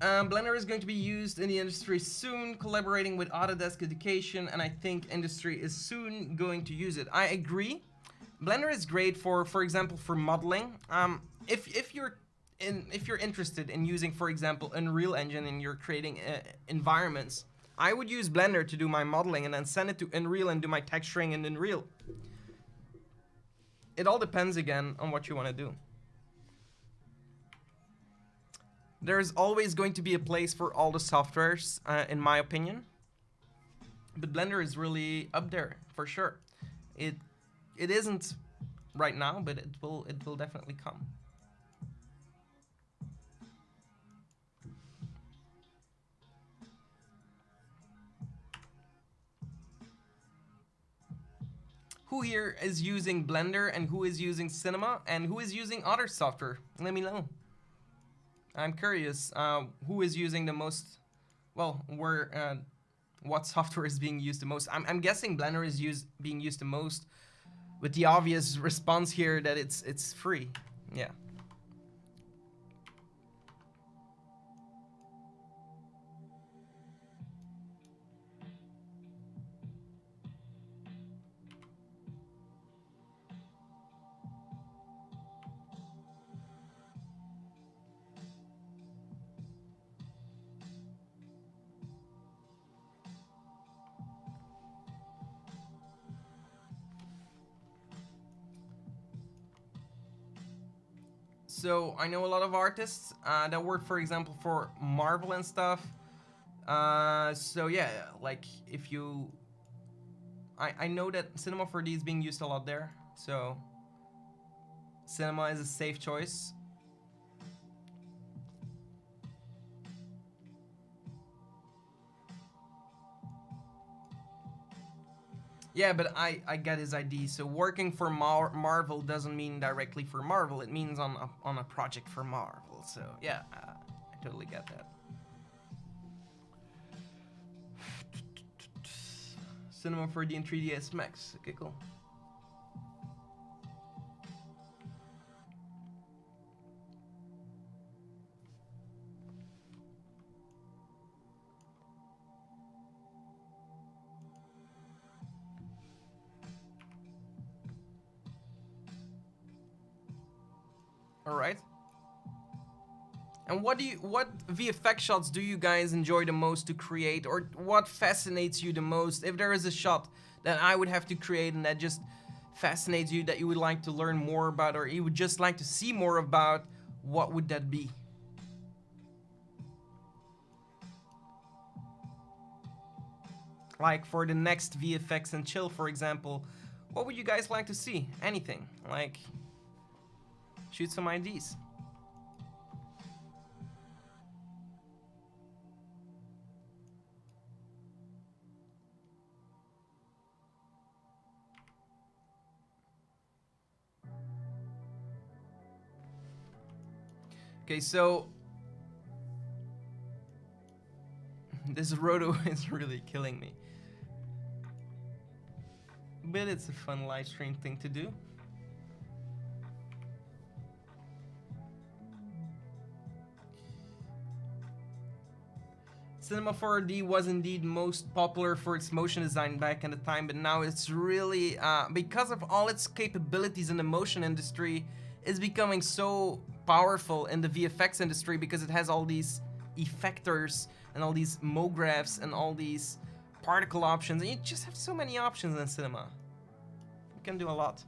Blender is going to be used in the industry soon, collaborating with Autodesk Education, and I think industry is soon going to use it. I agree. Blender is great for example, for modeling. If you're interested in using, for example, Unreal Engine and you're creating environments, I would use Blender to do my modeling and then send it to Unreal and do my texturing in Unreal. It all depends again on what you want to do. There's always going to be a place for all the softwares, in my opinion. But Blender is really up there, for sure. It isn't right now, but it will definitely come. Who here is using Blender and who is using Cinema and who is using other software? Let me know. I'm curious who is using the most, well, what software is being used the most. I'm guessing Blender is being used the most, with the obvious response here that it's free. Yeah. So I know a lot of artists that work, for example, for Marvel and stuff. So yeah, like if you, I know that Cinema 4D is being used a lot there. So Cinema is a safe choice. Yeah, but I get his ID. So working for Marvel doesn't mean directly for Marvel. It means on a project for Marvel. So yeah, I totally get that. Cinema 4D and 3ds Max. Okay, cool. All right. And what VFX shots do you guys enjoy the most to create, or what fascinates you the most? If there is a shot that I would have to create and that just fascinates you, that you would like to learn more about, or you would just like to see more about, what would that be? Like for the next VFX and chill, for example, what would you guys like to see? Anything. Like, shoot some IDs. Okay, so this roto is really killing me. But it's a fun live stream thing to do. Cinema 4D was indeed most popular for its motion design back in the time, but now it's really, because of all its capabilities in the motion industry, it's becoming so powerful in the VFX industry because it has all these effectors and all these mographs and all these particle options, and you just have so many options in cinema. You can do a lot.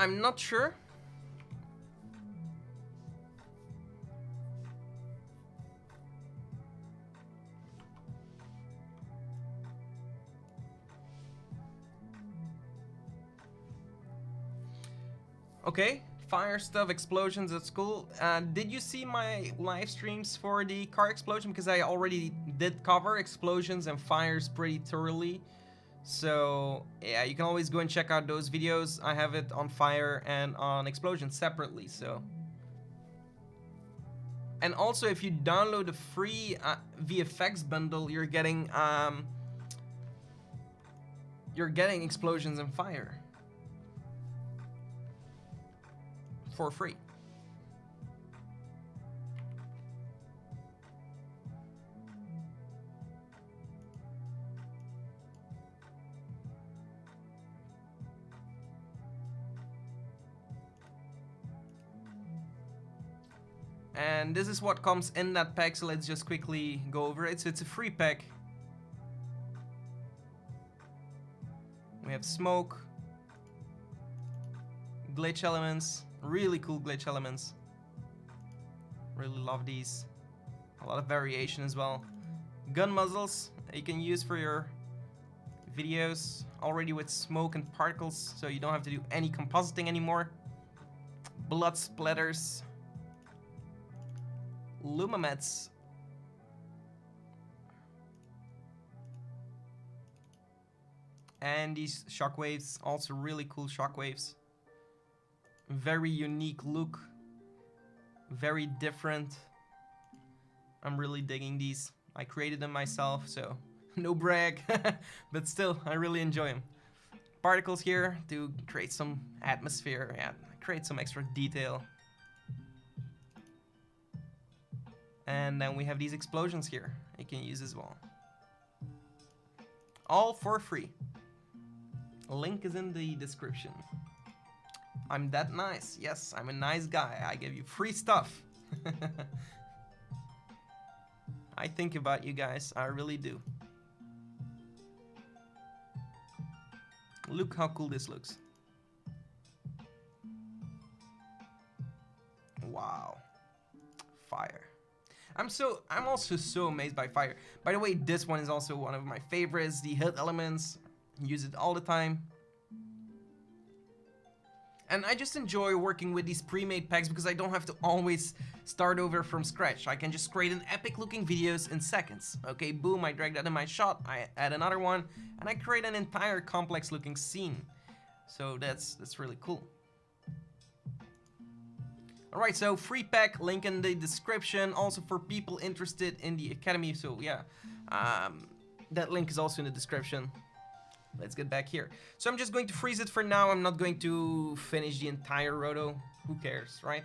I'm not sure. Okay, fire stuff, explosions at school. Did you see my live streams for the car explosion? Because I already did cover explosions and fires pretty thoroughly. So yeah, you can always go and check out those videos. I have it on Fire and on Explosion separately. So, and also if you download the free VFX bundle, you're getting Explosions and Fire for free. And this is what comes in that pack, so let's just quickly go over it. So it's a free pack. We have smoke, glitch elements, really cool glitch elements. Really love these. A lot of variation as well. Gun muzzles that you can use for your videos, already with smoke and particles, so you don't have to do any compositing anymore. Blood splatters. Lumamets. And these shockwaves, also really cool shockwaves. Very unique look. Very different. I'm really digging these. I created them myself, so no brag. But still, I really enjoy them. Particles here to create some atmosphere and create some extra detail. And then we have these explosions here you can use as well. All for free. Link is in the description. I'm that nice. Yes, I'm a nice guy. I give you free stuff. I think about you guys. I really do. Look how cool this looks. Wow. Fire. I'm also so amazed by Fire. By the way, this one is also one of my favorites. The hit elements, use it all the time. And I just enjoy working with these pre-made packs because I don't have to always start over from scratch. I can just create an epic looking videos in seconds. Okay, boom, I drag that in my shot, I add another one, and I create an entire complex looking scene. So that's really cool. Alright, so free pack, link in the description, also for people interested in the Academy, so yeah, that link is also in the description. Let's get back here. So I'm just going to freeze it for now, I'm not going to finish the entire roto, who cares, right?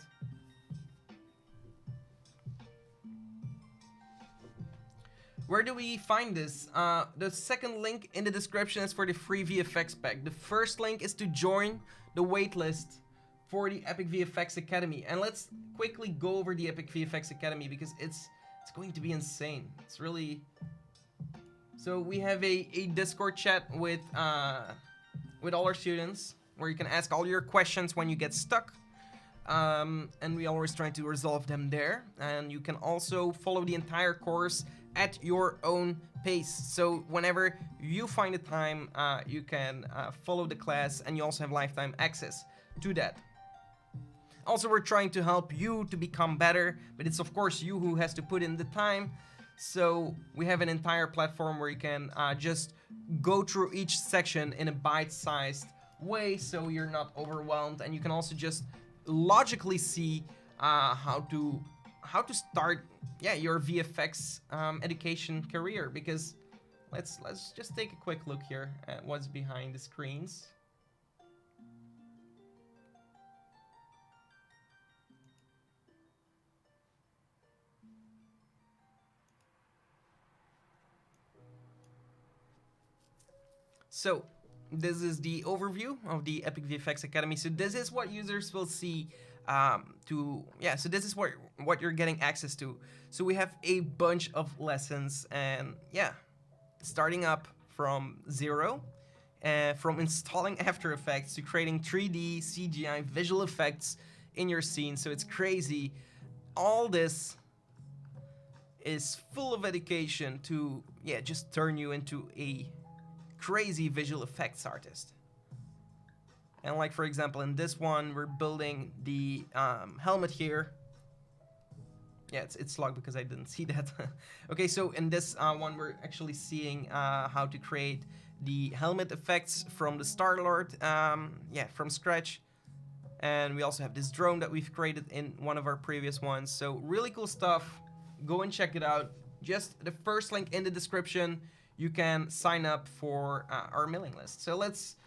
Where do we find this? The second link in the description is for the free VFX pack. The first link is to join the waitlist for the Epic VFX Academy. And let's quickly go over the Epic VFX Academy because it's going to be insane. It's really... So we have a Discord chat with all our students where you can ask all your questions when you get stuck. And we always try to resolve them there. And you can also follow the entire course at your own pace. So whenever you find the time, you can follow the class, and you also have lifetime access to that. Also, we're trying to help you to become better, but it's of course you who has to put in the time. So we have an entire platform where you can just go through each section in a bite-sized way, so you're not overwhelmed, and you can also just logically see how to start, yeah, your VFX education career. Because let's just take a quick look here at what's behind the screens. So this is the overview of the Epic VFX Academy. So this is what users will see so this is what you're getting access to. So we have a bunch of lessons, and yeah, starting up from zero, from installing After Effects to creating 3D, CGI, visual effects in your scene. So it's crazy. All this is full of education to, yeah, just turn you into a crazy visual effects artist. And like, for example, in this one, we're building the helmet here. Yeah, it's locked because I didn't see that. Okay, so in this one, we're actually seeing how to create the helmet effects from the Star-Lord, yeah, from scratch. And we also have this drone that we've created in one of our previous ones. So really cool stuff. Go and check it out. Just the first link in the description. You can sign up for our mailing list. So let's,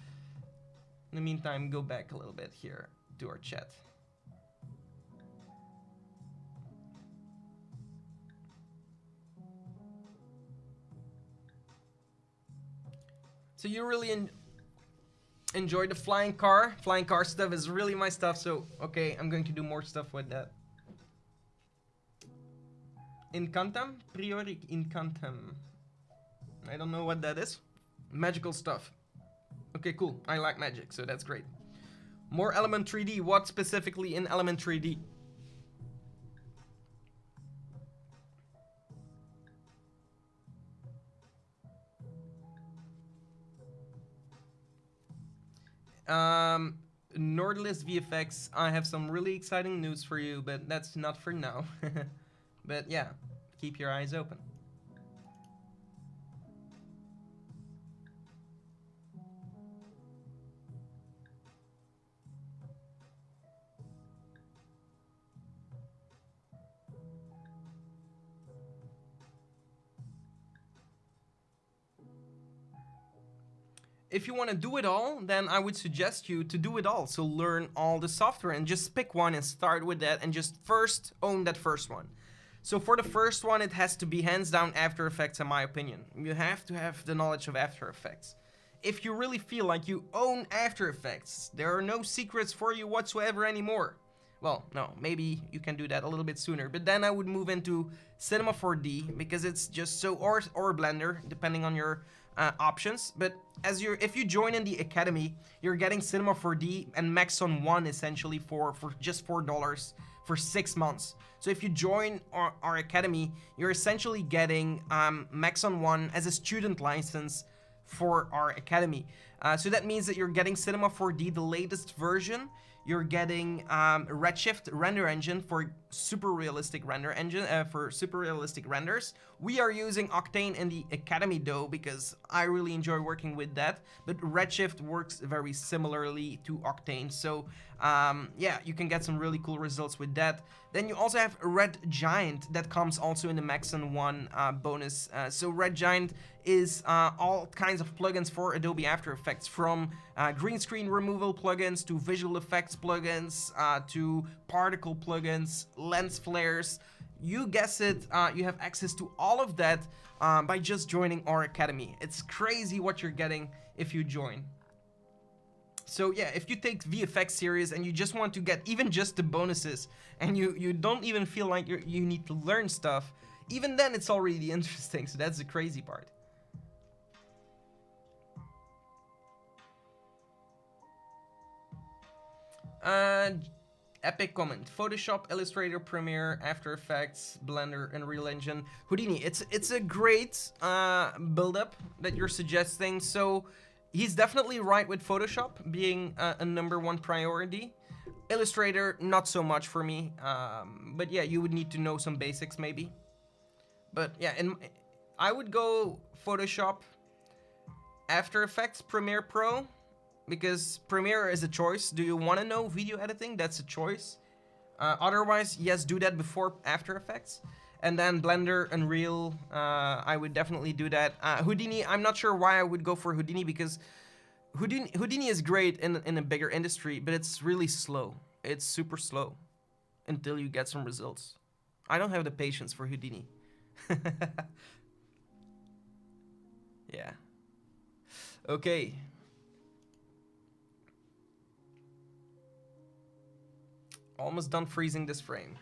in the meantime, go back a little bit here to our chat. So you really enjoy the flying car. Flying car stuff is really my stuff. So, okay, I'm going to do more stuff with that. Incantum? Priori Incantum. I don't know what that is. Magical stuff. Okay, cool. I like magic, so that's great. More Element 3D. What specifically in Element 3D? Nordlist VFX, I have some really exciting news for you, but that's not for now. But yeah, keep your eyes open. If you want to do it all, then I would suggest you to do it all. So learn all the software and just pick one and start with that and just first own that first one. So for the first one, it has to be hands down After Effects in my opinion. You have to have the knowledge of After Effects. If you really feel like you own After Effects, there are no secrets for you whatsoever anymore. Well, no, maybe you can do that a little bit sooner, but then I would move into Cinema 4D because it's just so, or Blender, depending on your options. But if you join in the academy, you're getting Cinema 4D and Maxon 1 essentially for just $4 for 6 months. So if you join our academy, you're essentially getting Maxon 1 as a student license for our academy. So that means that you're getting Cinema 4D, the latest version. You're getting Redshift render engine for super realistic renders. We are using Octane in the Academy though, because I really enjoy working with that. But Redshift works very similarly to Octane. So yeah, you can get some really cool results with that. Then you also have Red Giant that comes also in the Maxon 1 bonus. So Red Giant is all kinds of plugins for Adobe After Effects, from green screen removal plugins to visual effects plugins to particle plugins, lens flares. You guess it, you have access to all of that by just joining our academy. It's crazy what you're getting if you join. So yeah, if you take VFX series and you just want to get even just the bonuses and you don't even feel like you need to learn stuff, even then it's already interesting. So that's the crazy part. Epic comment: Photoshop, Illustrator, Premiere, After Effects, Blender, Unreal Engine, Houdini. It's a great build-up that you're suggesting. So he's definitely right with Photoshop being a #1 priority. Illustrator, not so much for me. But yeah, you would need to know some basics maybe. But yeah, I would go Photoshop, After Effects, Premiere Pro. Because Premiere is a choice. Do you want to know video editing? That's a choice. Otherwise, yes, do that before After Effects. And then Blender, Unreal, I would definitely do that. Houdini, I'm not sure why I would go for Houdini, because Houdini is great in a bigger industry, but it's really slow. It's super slow until you get some results. I don't have the patience for Houdini. Yeah. Okay. Almost done freezing this frame.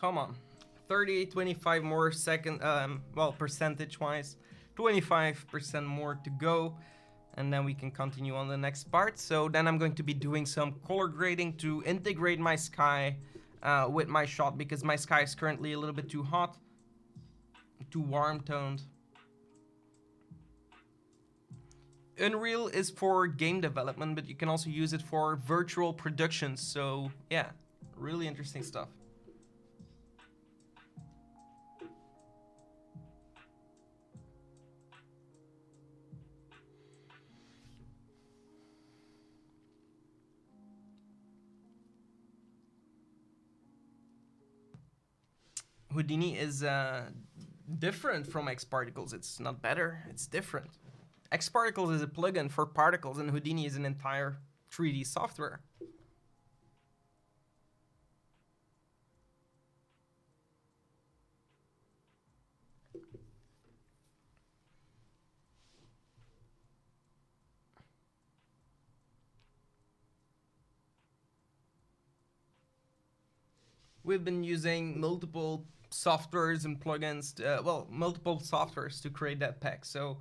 Come on. 30, 25 more second, well, percentage-wise. 25% more to go. And then we can continue on the next part. So then I'm going to be doing some color grading to integrate my sky with my shot, because my sky is currently a little bit too hot, too warm toned. Unreal is for game development, but you can also use it for virtual productions. So yeah, really interesting stuff. Houdini is different from X-Particles. It's not better, it's different. X-Particles is a plugin for particles, and Houdini is an entire 3D software. We've been using multiple softwares and plugins, well, multiple softwares to create that pack. So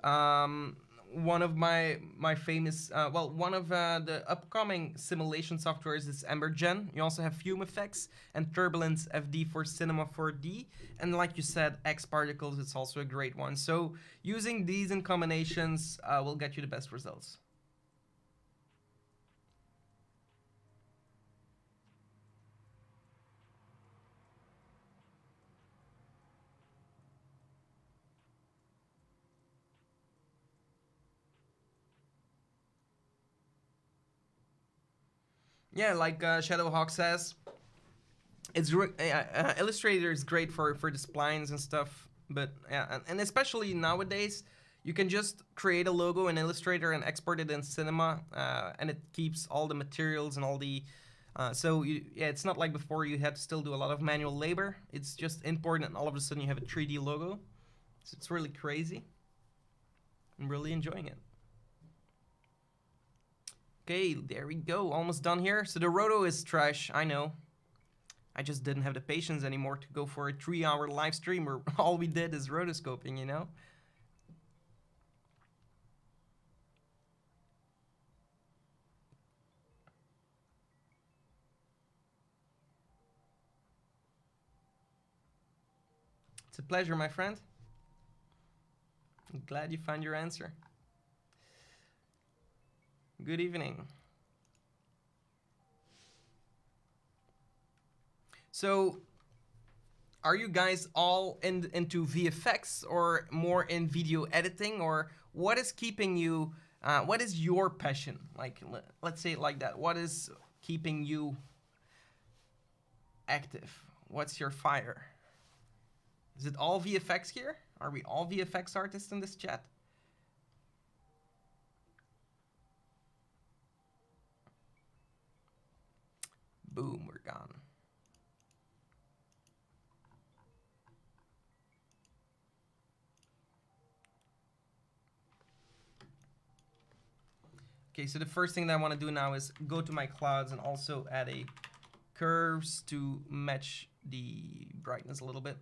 one of my famous, one of the upcoming simulation softwares is EmberGen. You also have FumeFX and Turbulence FD for Cinema 4D. And like you said, X-Particles is also a great one. So using these in combinations will get you the best results. Yeah, like Shadowhawk says, it's Illustrator is great for the splines and stuff, but yeah, and especially nowadays, you can just create a logo in Illustrator and export it in Cinema, and it keeps all the materials and all the. Yeah, it's not like before you had to still do a lot of manual labor. It's just import, and all of a sudden you have a 3D logo. So it's really crazy. I'm really enjoying it. Okay, there we go. Almost done here. So the roto is trash, I know. I just didn't have the patience anymore to go for a 3-hour live stream where all we did is rotoscoping, you know? It's a pleasure, my friend. I'm glad you found your answer. Good evening. So, are you guys all into VFX or more in video editing, or what is keeping you? What is your passion? Like, let's say it like that. What is keeping you active? What's your fire? Is it all VFX here? Are we all VFX artists in this chat? Boom, we're gone. Okay, so the first thing that I want to do now is go to my clouds and also add a curves to match the brightness a little bit.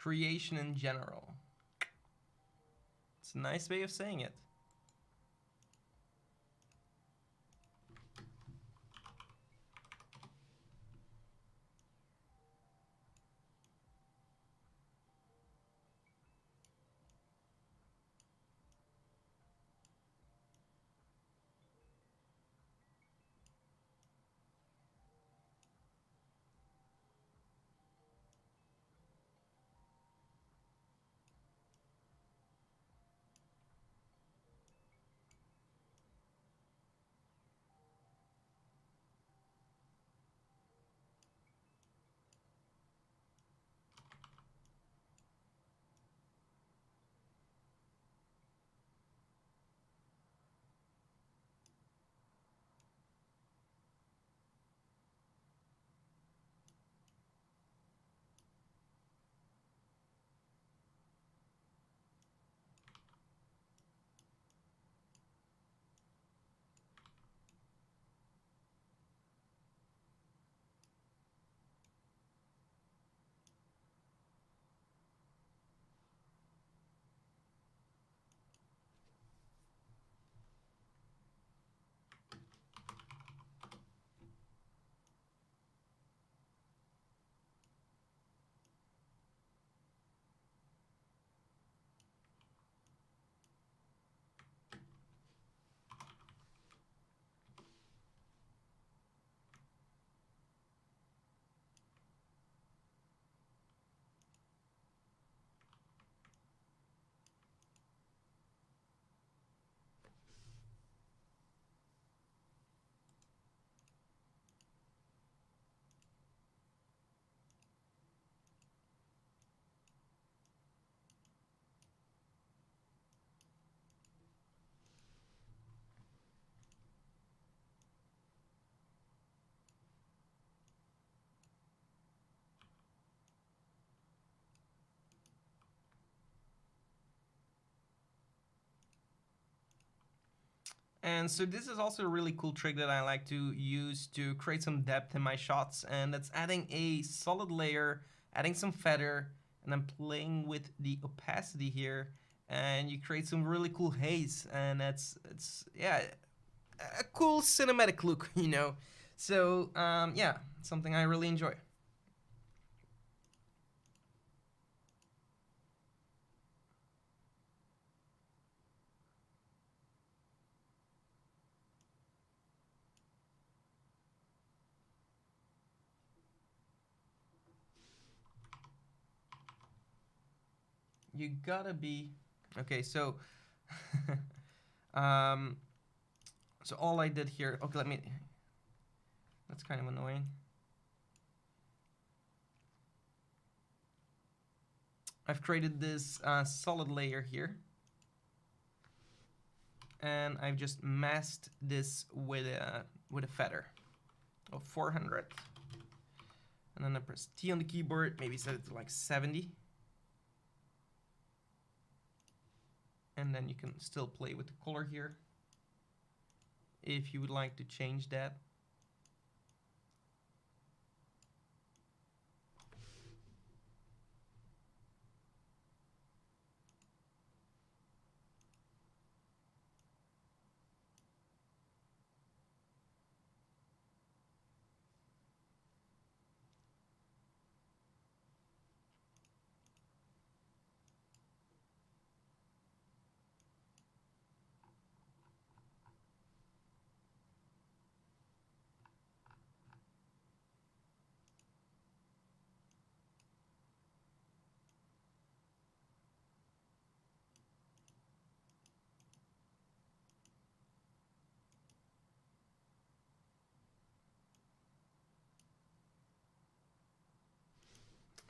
Creation in general. It's a nice way of saying it. And so this is also a really cool trick that I like to use to create some depth in my shots, and that's adding a solid layer, adding some feather, and I'm playing with the opacity here, and you create some really cool haze, and it's yeah, a cool cinematic look, you know. So yeah, something I really enjoy. You gotta be okay. So um, so all I did here. Okay, let me. That's kind of annoying. I've created this solid layer here, and I've just masked this with a feather of 400, and then I press T on the keyboard, maybe set it to like 70, and then you can still play with the color here if you would like to change that.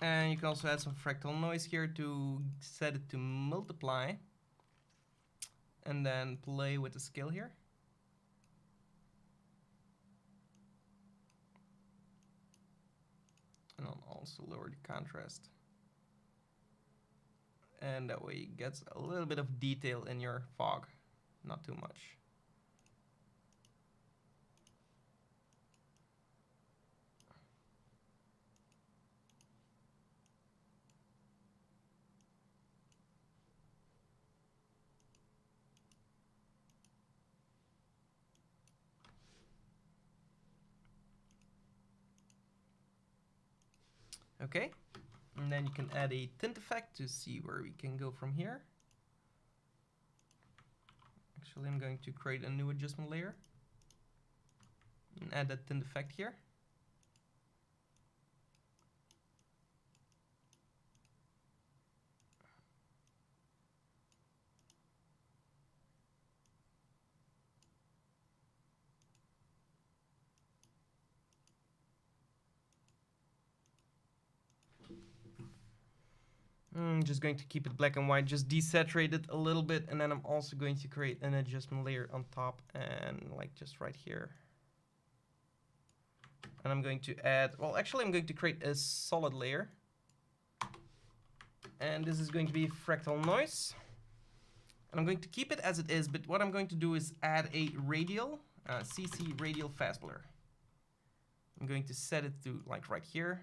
And you can also add some fractal noise here to set it to multiply, and then play with the scale here. And I'll also lower the contrast. And that way it gets a little bit of detail in your fog, not too much. Okay, and then you can add a tint effect to see where we can go from here. Actually, I'm going to create a new adjustment layer and add that tint effect here. I'm just going to keep it black and white, just desaturate it a little bit, and then I'm also going to create an adjustment layer on top, and like just right here. And I'm going to add, well, actually I'm going to create a solid layer, and this is going to be fractal noise, and I'm going to keep it as it is, but what I'm going to do is add a radial, CC radial fast blur. I'm going to set it to like right here,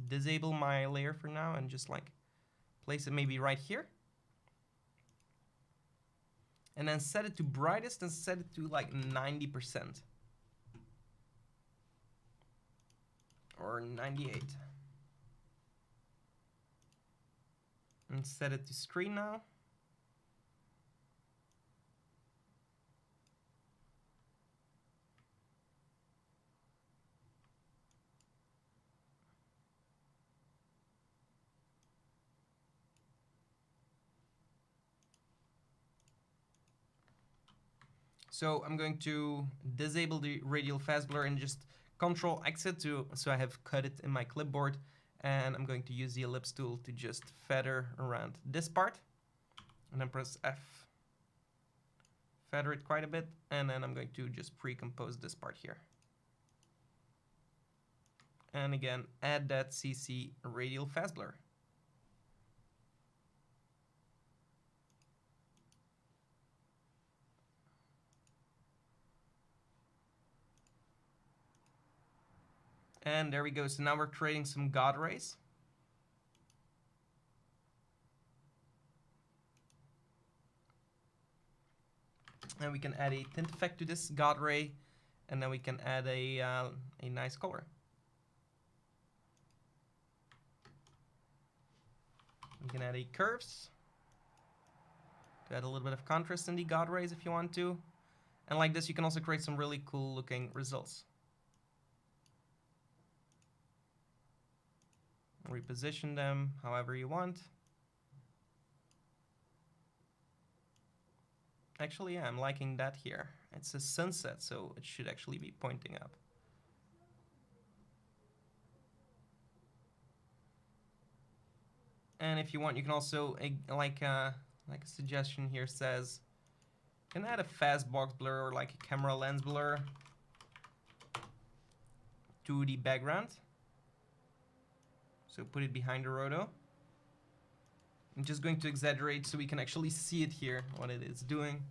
disable my layer for now, and just like place it maybe right here, and then set it to brightest and set it to like 90% or 98, and set it to screen now. So I'm going to disable the radial fast blur and just Control exit to, so I have cut it in my clipboard, and I'm going to use the ellipse tool to just feather around this part, and then press F. Feather it quite a bit, and then I'm going to just pre-compose this part here. And again, add that CC radial fast blur. And there we go. So now we're creating some God rays. And we can add a tint effect to this God ray, and then we can add a nice color. We can add a curves to add a little bit of contrast in the God rays if you want to. And like this, you can also create some really cool looking results. Reposition them however you want. Actually, yeah, I'm liking that here. It's a sunset, so it should actually be pointing up. And if you want, you can also, like a suggestion here says, you can add a fast box blur or like a camera lens blur to the background. So put it behind the roto. I'm just going to exaggerate so we can actually see it here, what it is doing.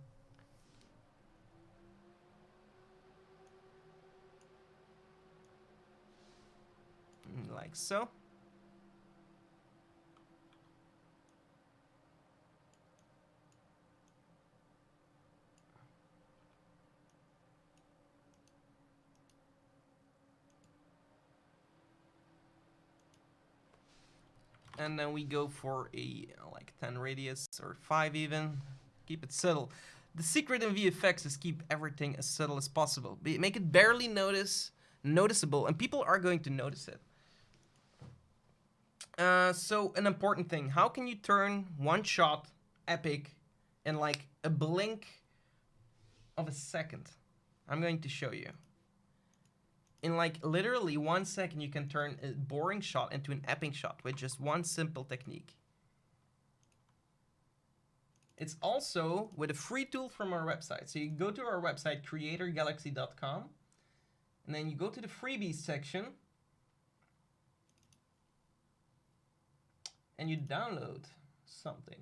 Like so. And then we go for a like 10 radius or 5 even. Keep it subtle. The secret in VFX is keep everything as subtle as possible. Make it barely noticeable, and people are going to notice it. So an important thing, how can you turn one shot epic in like a blink of a second? I'm going to show you. In like literally 1 second, you can turn a boring shot into an epic shot with just one simple technique. It's also with a free tool from our website. So you go to our website, creatorgalaxy.com, and then you go to the freebies section, and you download something.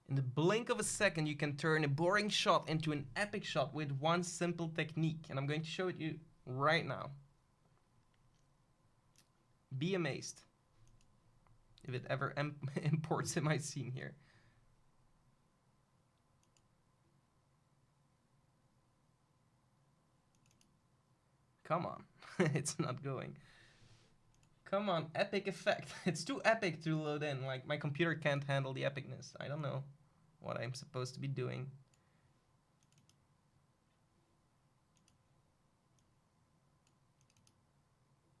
In the blink of a second, you can turn a boring shot into an epic shot with one simple technique. And I'm going to show it you right now. Be amazed if it ever imports in my scene here. Come on, it's not going. Come on, epic effect. It's too epic to load in. Like, my computer can't handle the epicness. I don't know what I'm supposed to be doing.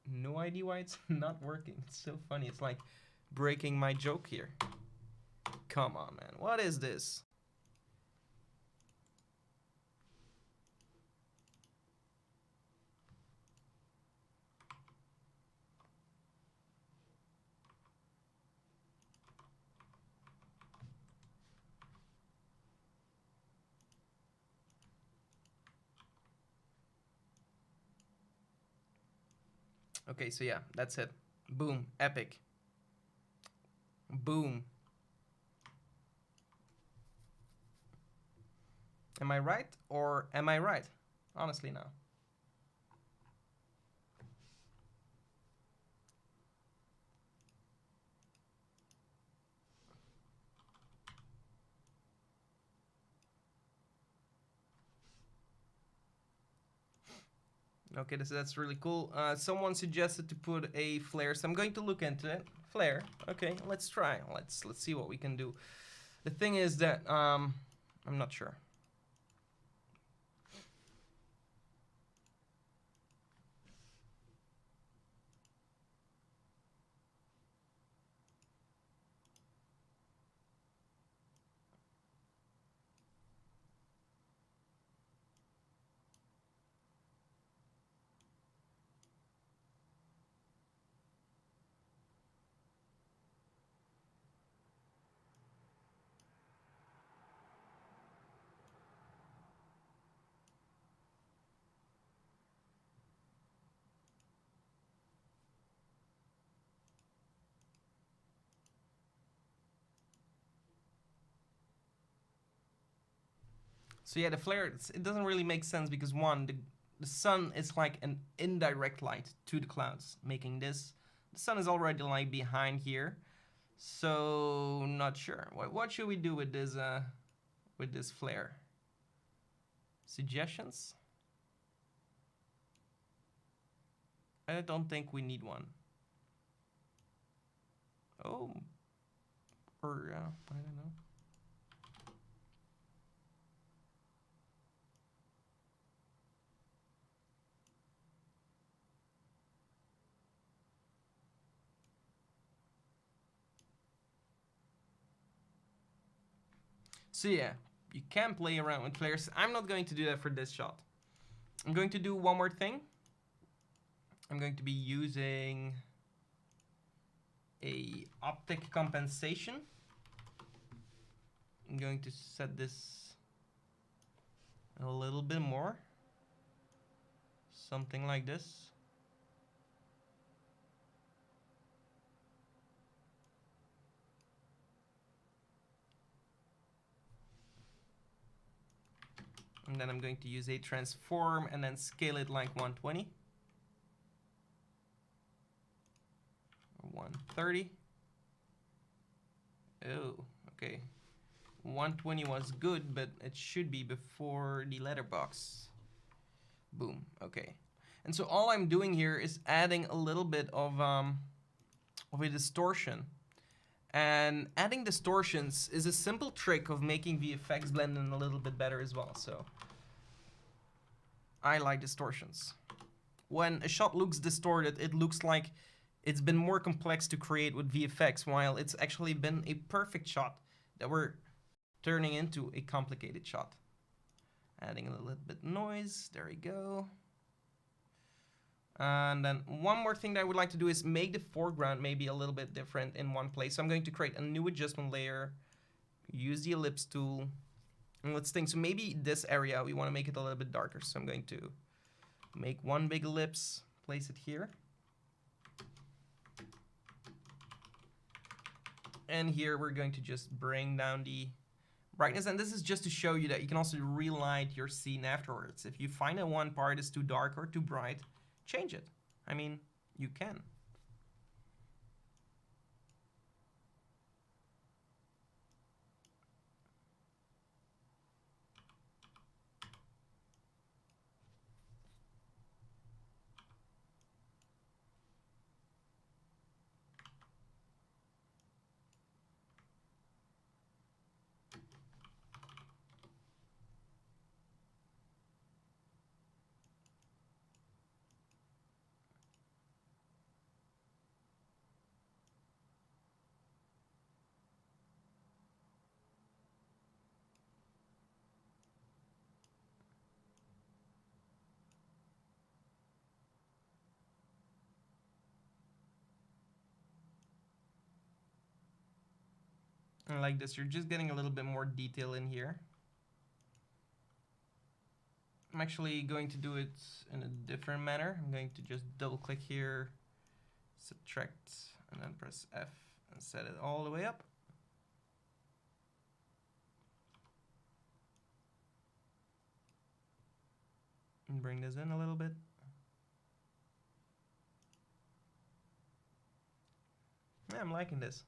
No idea why it's not working. It's so funny. It's like breaking my joke here. Come on, man. What is this? Okay, so yeah, that's it. Boom, epic. Boom. Am I right or am I right? Honestly now. Okay, that's really cool. Someone suggested to put a flare, so I'm going to look into it. Flare, okay, let's try. Let's see what we can do. The thing is that I'm not sure. So yeah, the flare, it doesn't really make sense because one, the sun is like an indirect light to the clouds, making this, the sun is already like behind here. So not sure. What should we do with this flare? Suggestions? I don't think we need one. Oh, or I don't know. So yeah, you can play around with flares. I'm not going to do that for this shot. I'm going to do one more thing. I'm going to be using a optic compensation. I'm going to set this a little bit more. Something like this. And then I'm going to use a transform and then scale it like 120. Or 130. Oh, okay. 120 was good, but it should be before the letterbox. Boom, okay. And so all I'm doing here is adding a little bit of a distortion. And adding distortions is a simple trick of making VFX blend in a little bit better as well. So I like distortions. When a shot looks distorted, it looks like it's been more complex to create with VFX, while it's actually been a perfect shot that we're turning into a complicated shot. Adding a little bit noise, there we go. And then one more thing that I would like to do is make the foreground maybe a little bit different in one place. So I'm going to create a new adjustment layer, use the ellipse tool, and let's think. So maybe this area, we want to make it a little bit darker. So I'm going to make one big ellipse, place it here. And here we're going to just bring down the brightness. And this is just to show you that you can also relight your scene afterwards. If you find that one part is too dark or too bright, change it. I mean, you can. And like this, you're just getting a little bit more detail in here. I'm actually going to do it in a different manner. I'm going to just double click here, subtract, and then press F and set it all the way up. And bring this in a little bit. Yeah, I'm liking this.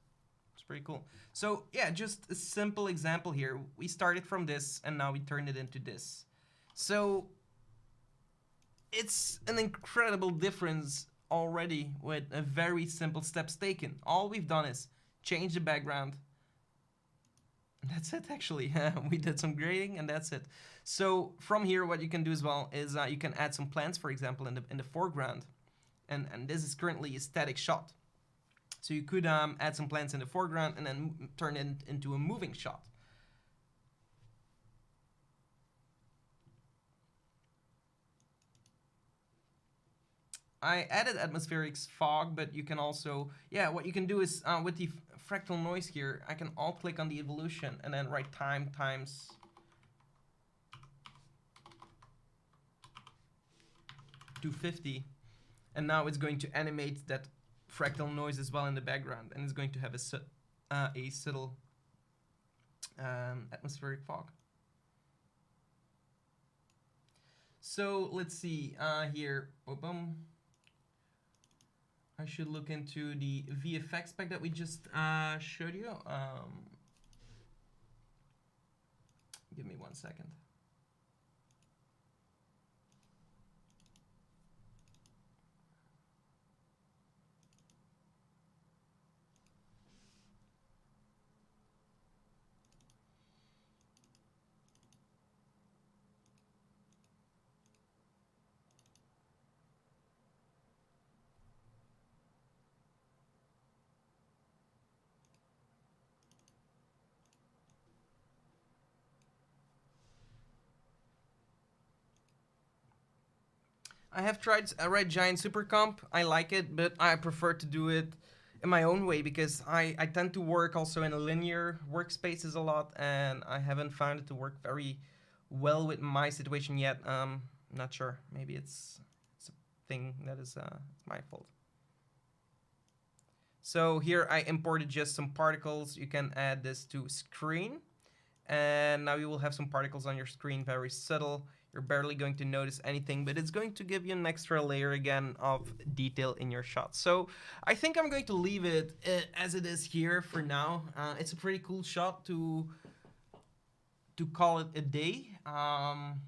It's pretty cool. So yeah, just a simple example here. We started from this and now we turned it into this. So it's an incredible difference already with a very simple steps taken. All we've done is change the background. That's it, actually. We did some grading and that's it. So from here, what you can do as well is you can add some plants, for example, in the foreground. And this is currently a static shot. So you could add some plants in the foreground and then turn it into a moving shot. I added atmospheric fog, but you can also, yeah, what you can do is with the fractal noise here, I can alt click on the evolution and then write time times 250. And now it's going to animate that fractal noise as well in the background, and it's going to have a subtle atmospheric fog. So let's see here. Boom. I should look into the VFX spec that we just showed you. Give me 1 second. I have tried Red Giant Super Comp. I like it, but I prefer to do it in my own way because I tend to work also in linear workspaces a lot, and I haven't found it to work very well with my situation yet. Not sure. Maybe it's a thing that is my fault. So here I imported just some particles. You can add this to screen, and now you will have some particles on your screen, very subtle. You're barely going to notice anything, but it's going to give you an extra layer again of detail in your shot. So I think I'm going to leave it as it is here for now. It's a pretty cool shot to call it a day. And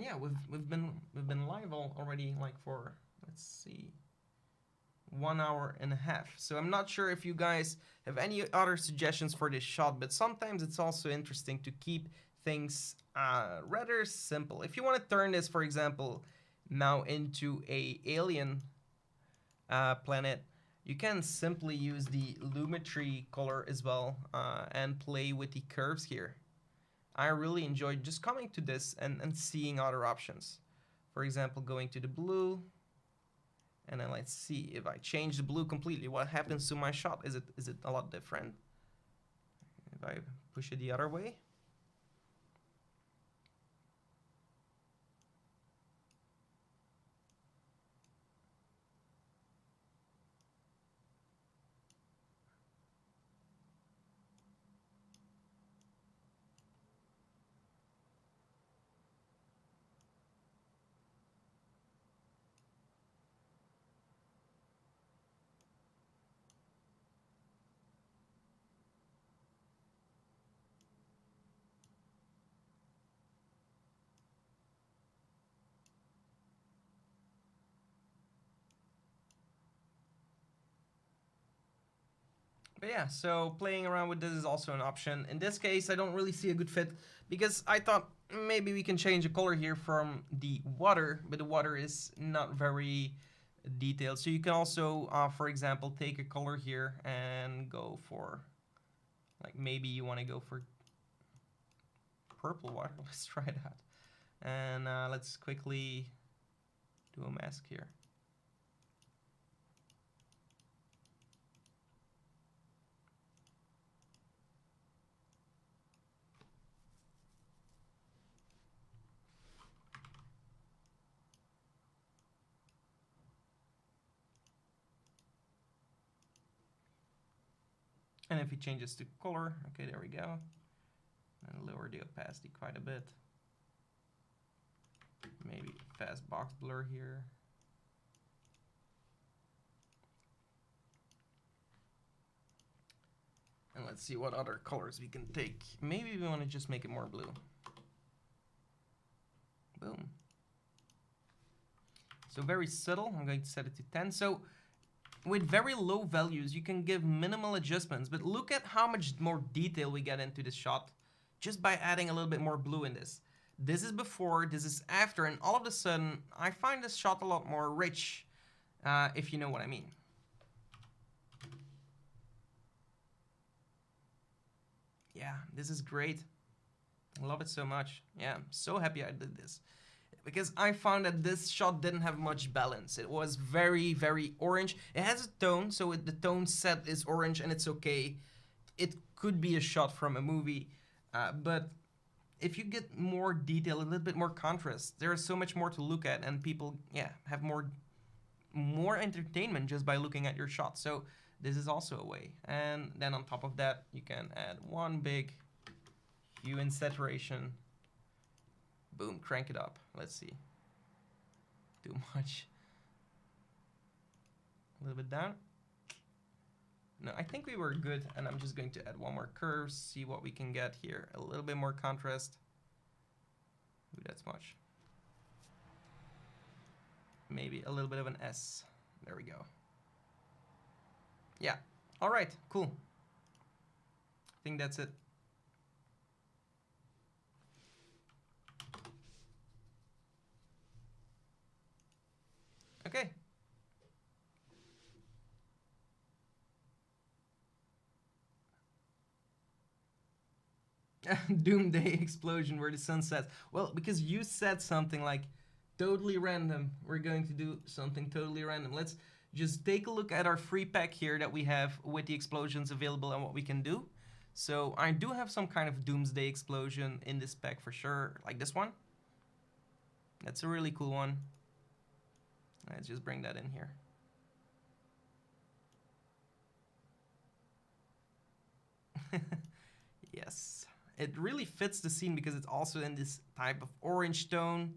yeah, we've been live already like for, let's see, 1.5 hours. So I'm not sure if you guys have any other suggestions for this shot, but sometimes it's also interesting to keep things rather simple. If you want to turn this, for example, now into a alien planet, you can simply use the lumetri color as well and play with the curves here. I really enjoyed just coming to this and seeing other options. For example, going to the blue, and then let's see if I change the blue completely, what happens to my shot? Is it a lot different if I push it the other way? But yeah, so playing around with this is also an option. In this case, I don't really see a good fit because I thought maybe we can change the color here from the water, but the water is not very detailed. So you can also, for example, take a color here and go for, like maybe you want to go for purple water. Let's try that. And let's quickly do a mask here. And if it changes to color, okay, there we go. And lower the opacity quite a bit. Maybe fast box blur here. And let's see what other colors we can take. Maybe we want to just make it more blue. Boom. So very subtle. I'm going to set it to 10. So with very low values, you can give minimal adjustments, but look at how much more detail we get into this shot just by adding a little bit more blue in this. This is before, this is after, and all of a sudden, I find this shot a lot more rich, if you know what I mean. Yeah, this is great. I love it so much. Yeah, I'm so happy I did this. Because I found that this shot didn't have much balance. It was very, very orange. It has a tone, so the tone set is orange and it's okay. It could be a shot from a movie, but if you get more detail, a little bit more contrast, there is so much more to look at, and people, yeah, have more entertainment just by looking at your shot. So this is also a way. And then on top of that, you can add one big hue and saturation. Boom, crank it up. Let's see. Too much. A little bit down. No, I think we were good, and I'm just going to add one more curve, see what we can get here. A little bit more contrast. Ooh, that's much. Maybe a little bit of an S. There we go. Yeah. All right, cool. I think that's it. Okay. Doomsday explosion where the sun sets. Well, because you said something like totally random. We're going to do something totally random. Let's just take a look at our free pack here that we have with the explosions available and what we can do. So I do have some kind of doomsday explosion in this pack for sure, like this one. That's a really cool one. Let's just bring that in here. Yes, it really fits the scene because it's also in this type of orange tone.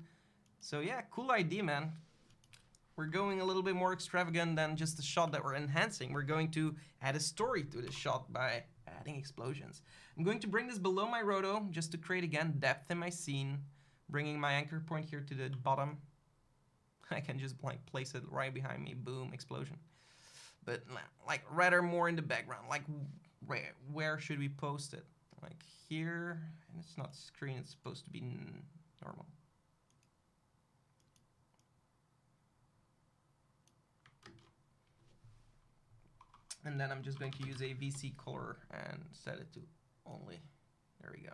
So yeah, cool idea, man. We're going a little bit more extravagant than just a shot that we're enhancing. We're going to add a story to this shot by adding explosions. I'm going to bring this below my roto just to create again depth in my scene, bringing my anchor point here to the bottom. I can just like place it right behind me, boom, explosion. But like rather more in the background, like where should we post it? Like here, and it's not screen, it's supposed to be normal. And then I'm just going to use a VC color and set it to only. There we go.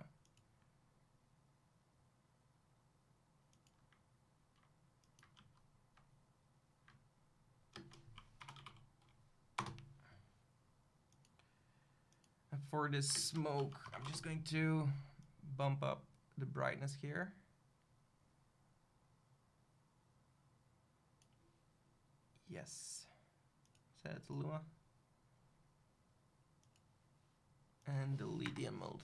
And for this smoke, I'm just going to bump up the brightness here. Yes. Set it to Luma. And delete the mode.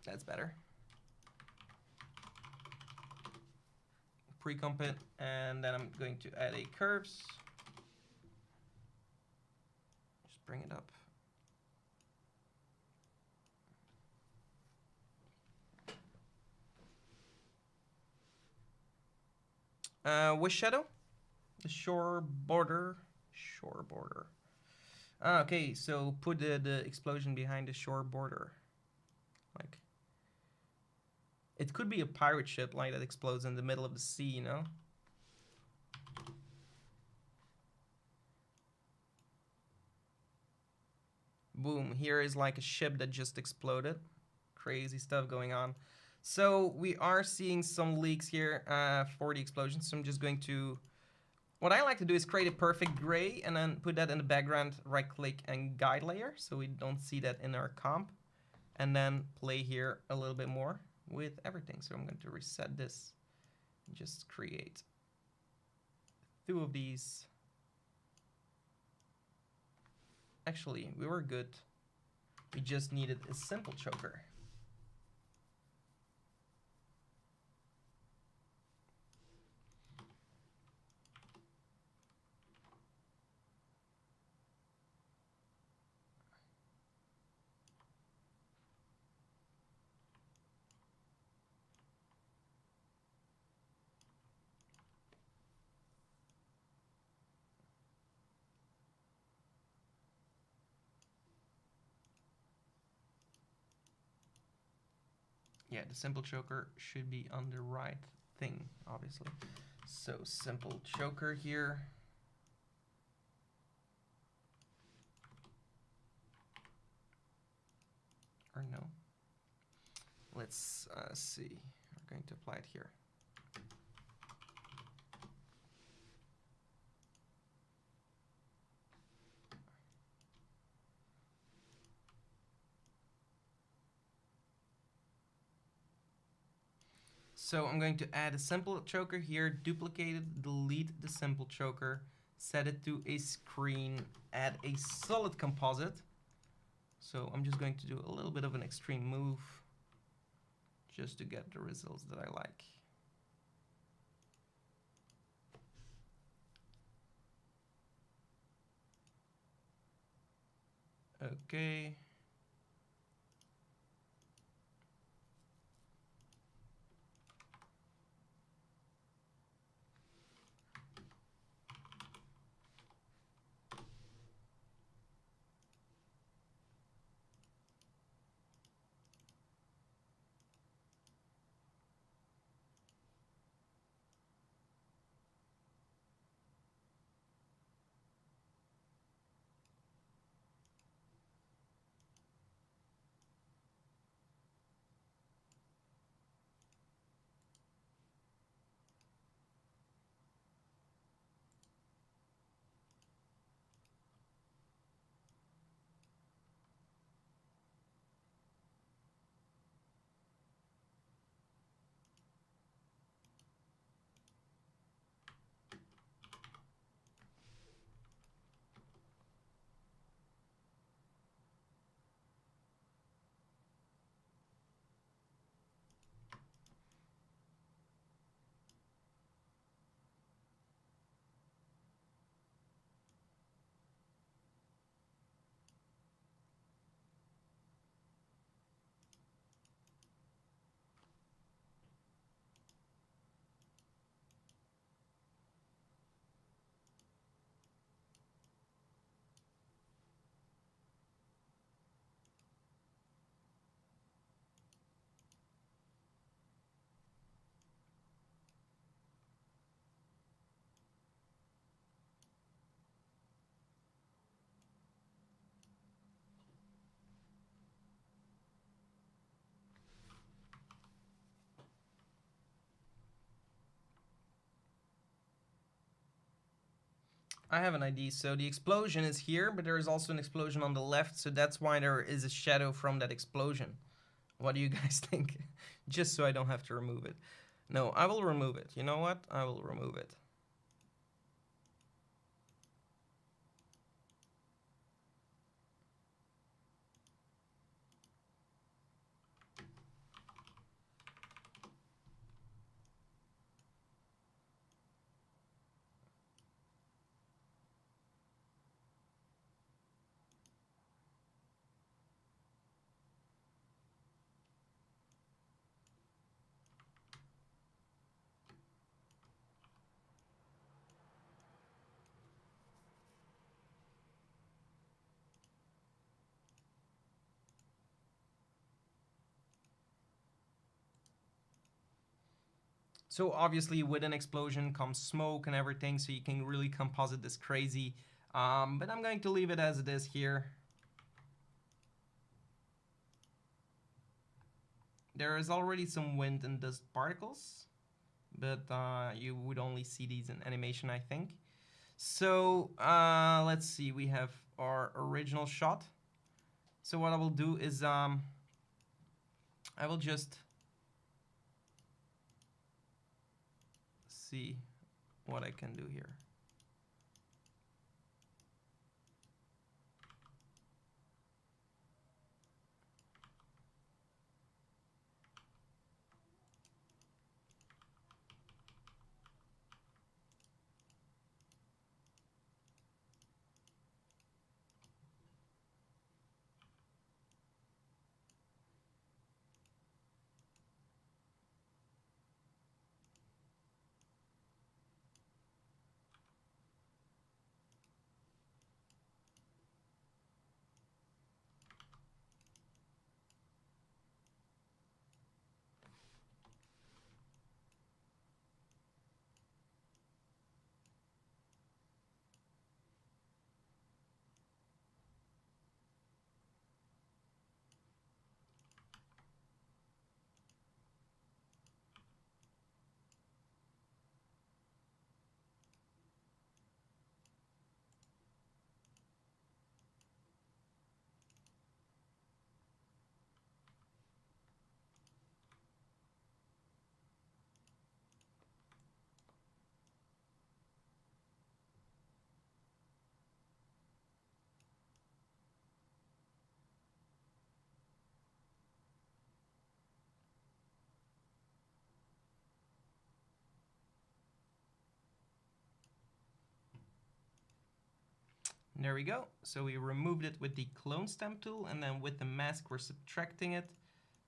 That's better. Pre-comp it, and then I'm going to add a curves. Just bring it up. With shadow, the shore border. Okay, so put the explosion behind the shore border. Like, it could be a pirate ship like that explodes in the middle of the sea, you know? Boom, here is like a ship that just exploded. Crazy stuff going on. So we are seeing some leaks here for the explosion. So I'm just going to... What I like to do is create a perfect gray and then put that in the background, right click and guide layer so we don't see that in our comp. And then play here a little bit more with everything. So I'm going to reset this and just create 2 of these. Actually, we were good. We just needed a simple choker. Yeah, the simple choker should be on the right thing, obviously. So simple choker here. Or no. Let's see. We're going to apply it here. So I'm going to add a simple choker here, duplicate it, delete the simple choker, set it to a screen, add a solid composite. So I'm just going to do a little bit of an extreme move. just to get the results that I like. Okay. I have an idea. So the explosion is here, but there is also an explosion on the left, so that's why there is a shadow from that explosion. What do you guys think? Just so I don't have to remove it. No, I will remove it. You know what? I will remove it. So obviously with an explosion comes smoke and everything, so you can really composite this crazy. But I'm going to leave it as it is here. There is already some wind and dust particles, but you would only see these in animation, I think. So let's see, we have our original shot. So what I will do is I will just see what I can do here. There we go. So we removed it with the clone stamp tool, and then with the mask we're subtracting it.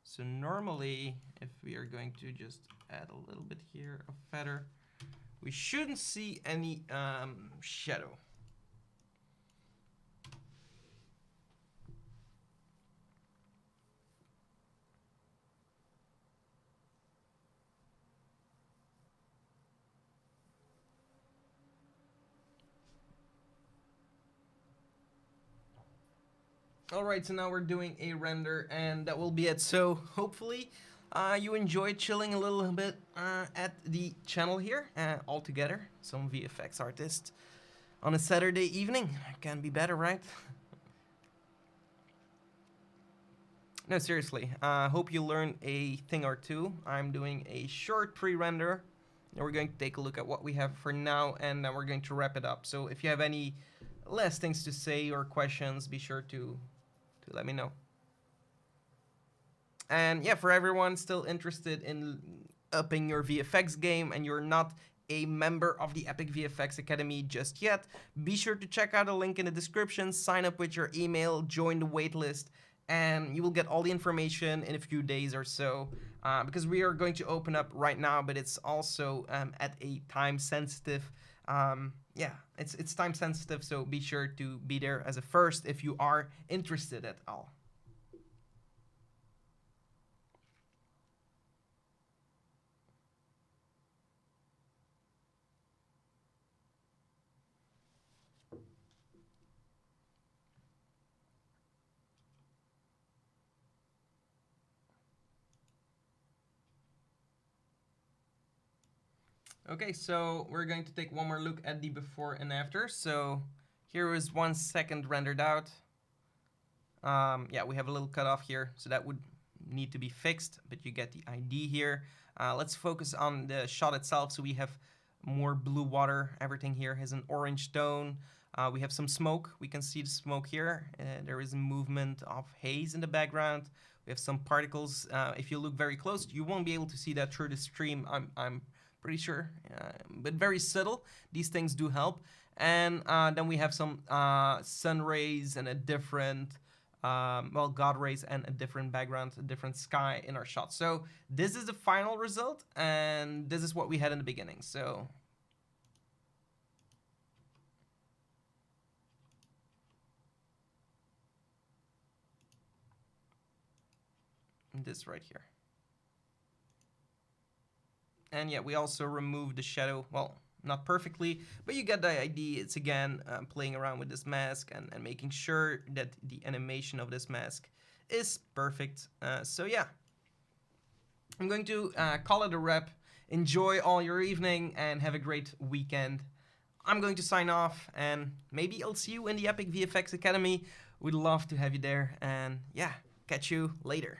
So normally, if we are going to just add a little bit here of feather, we shouldn't see any shadow. Alright, so now we're doing a render, and that will be it. So hopefully you enjoyed chilling a little bit at the channel here all together. Some VFX artists on a Saturday evening. Can be better, right? No, seriously. Hope you learned a thing or two. I'm doing a short pre-render, and we're going to take a look at what we have for now, and then we're going to wrap it up. So if you have any last things to say or questions, be sure to let me know. And yeah, for everyone still interested in upping your VFX game and you're not a member of the Epic VFX Academy just yet, be sure to check out a link in the description, sign up with your email, join the waitlist, and you will get all the information in a few days or so, because we are going to open up right now, but it's also at a time sensitive. Yeah, it's time sensitive, so be sure to be there as a first if you are interested at all. Okay, so we're going to take one more look at the before and after. So here is 1 second rendered out. Yeah, we have a little cutoff here, so that would need to be fixed, but you get the ID here. Let's focus on the shot itself. So we have more blue water. Everything here has an orange tone. We have some smoke. We can see the smoke here. There is a movement of haze in the background. We have some particles. If you look very close, you won't be able to see that through the stream. I'm pretty sure, but very subtle. These things do help. And then we have some sun rays and a different, well, God rays and a different background, a different sky in our shot. So this is the final result, and this is what we had in the beginning. So this right here. And yeah, we also removed the shadow, well, not perfectly, but you get the idea. It's again playing around with this mask and making sure that the animation of this mask is perfect. So yeah, I'm going to call it a wrap. Enjoy all your evening and have a great weekend. I'm going to sign off, and maybe I'll see you in the Epic VFX Academy. We'd love to have you there, and yeah, catch you later.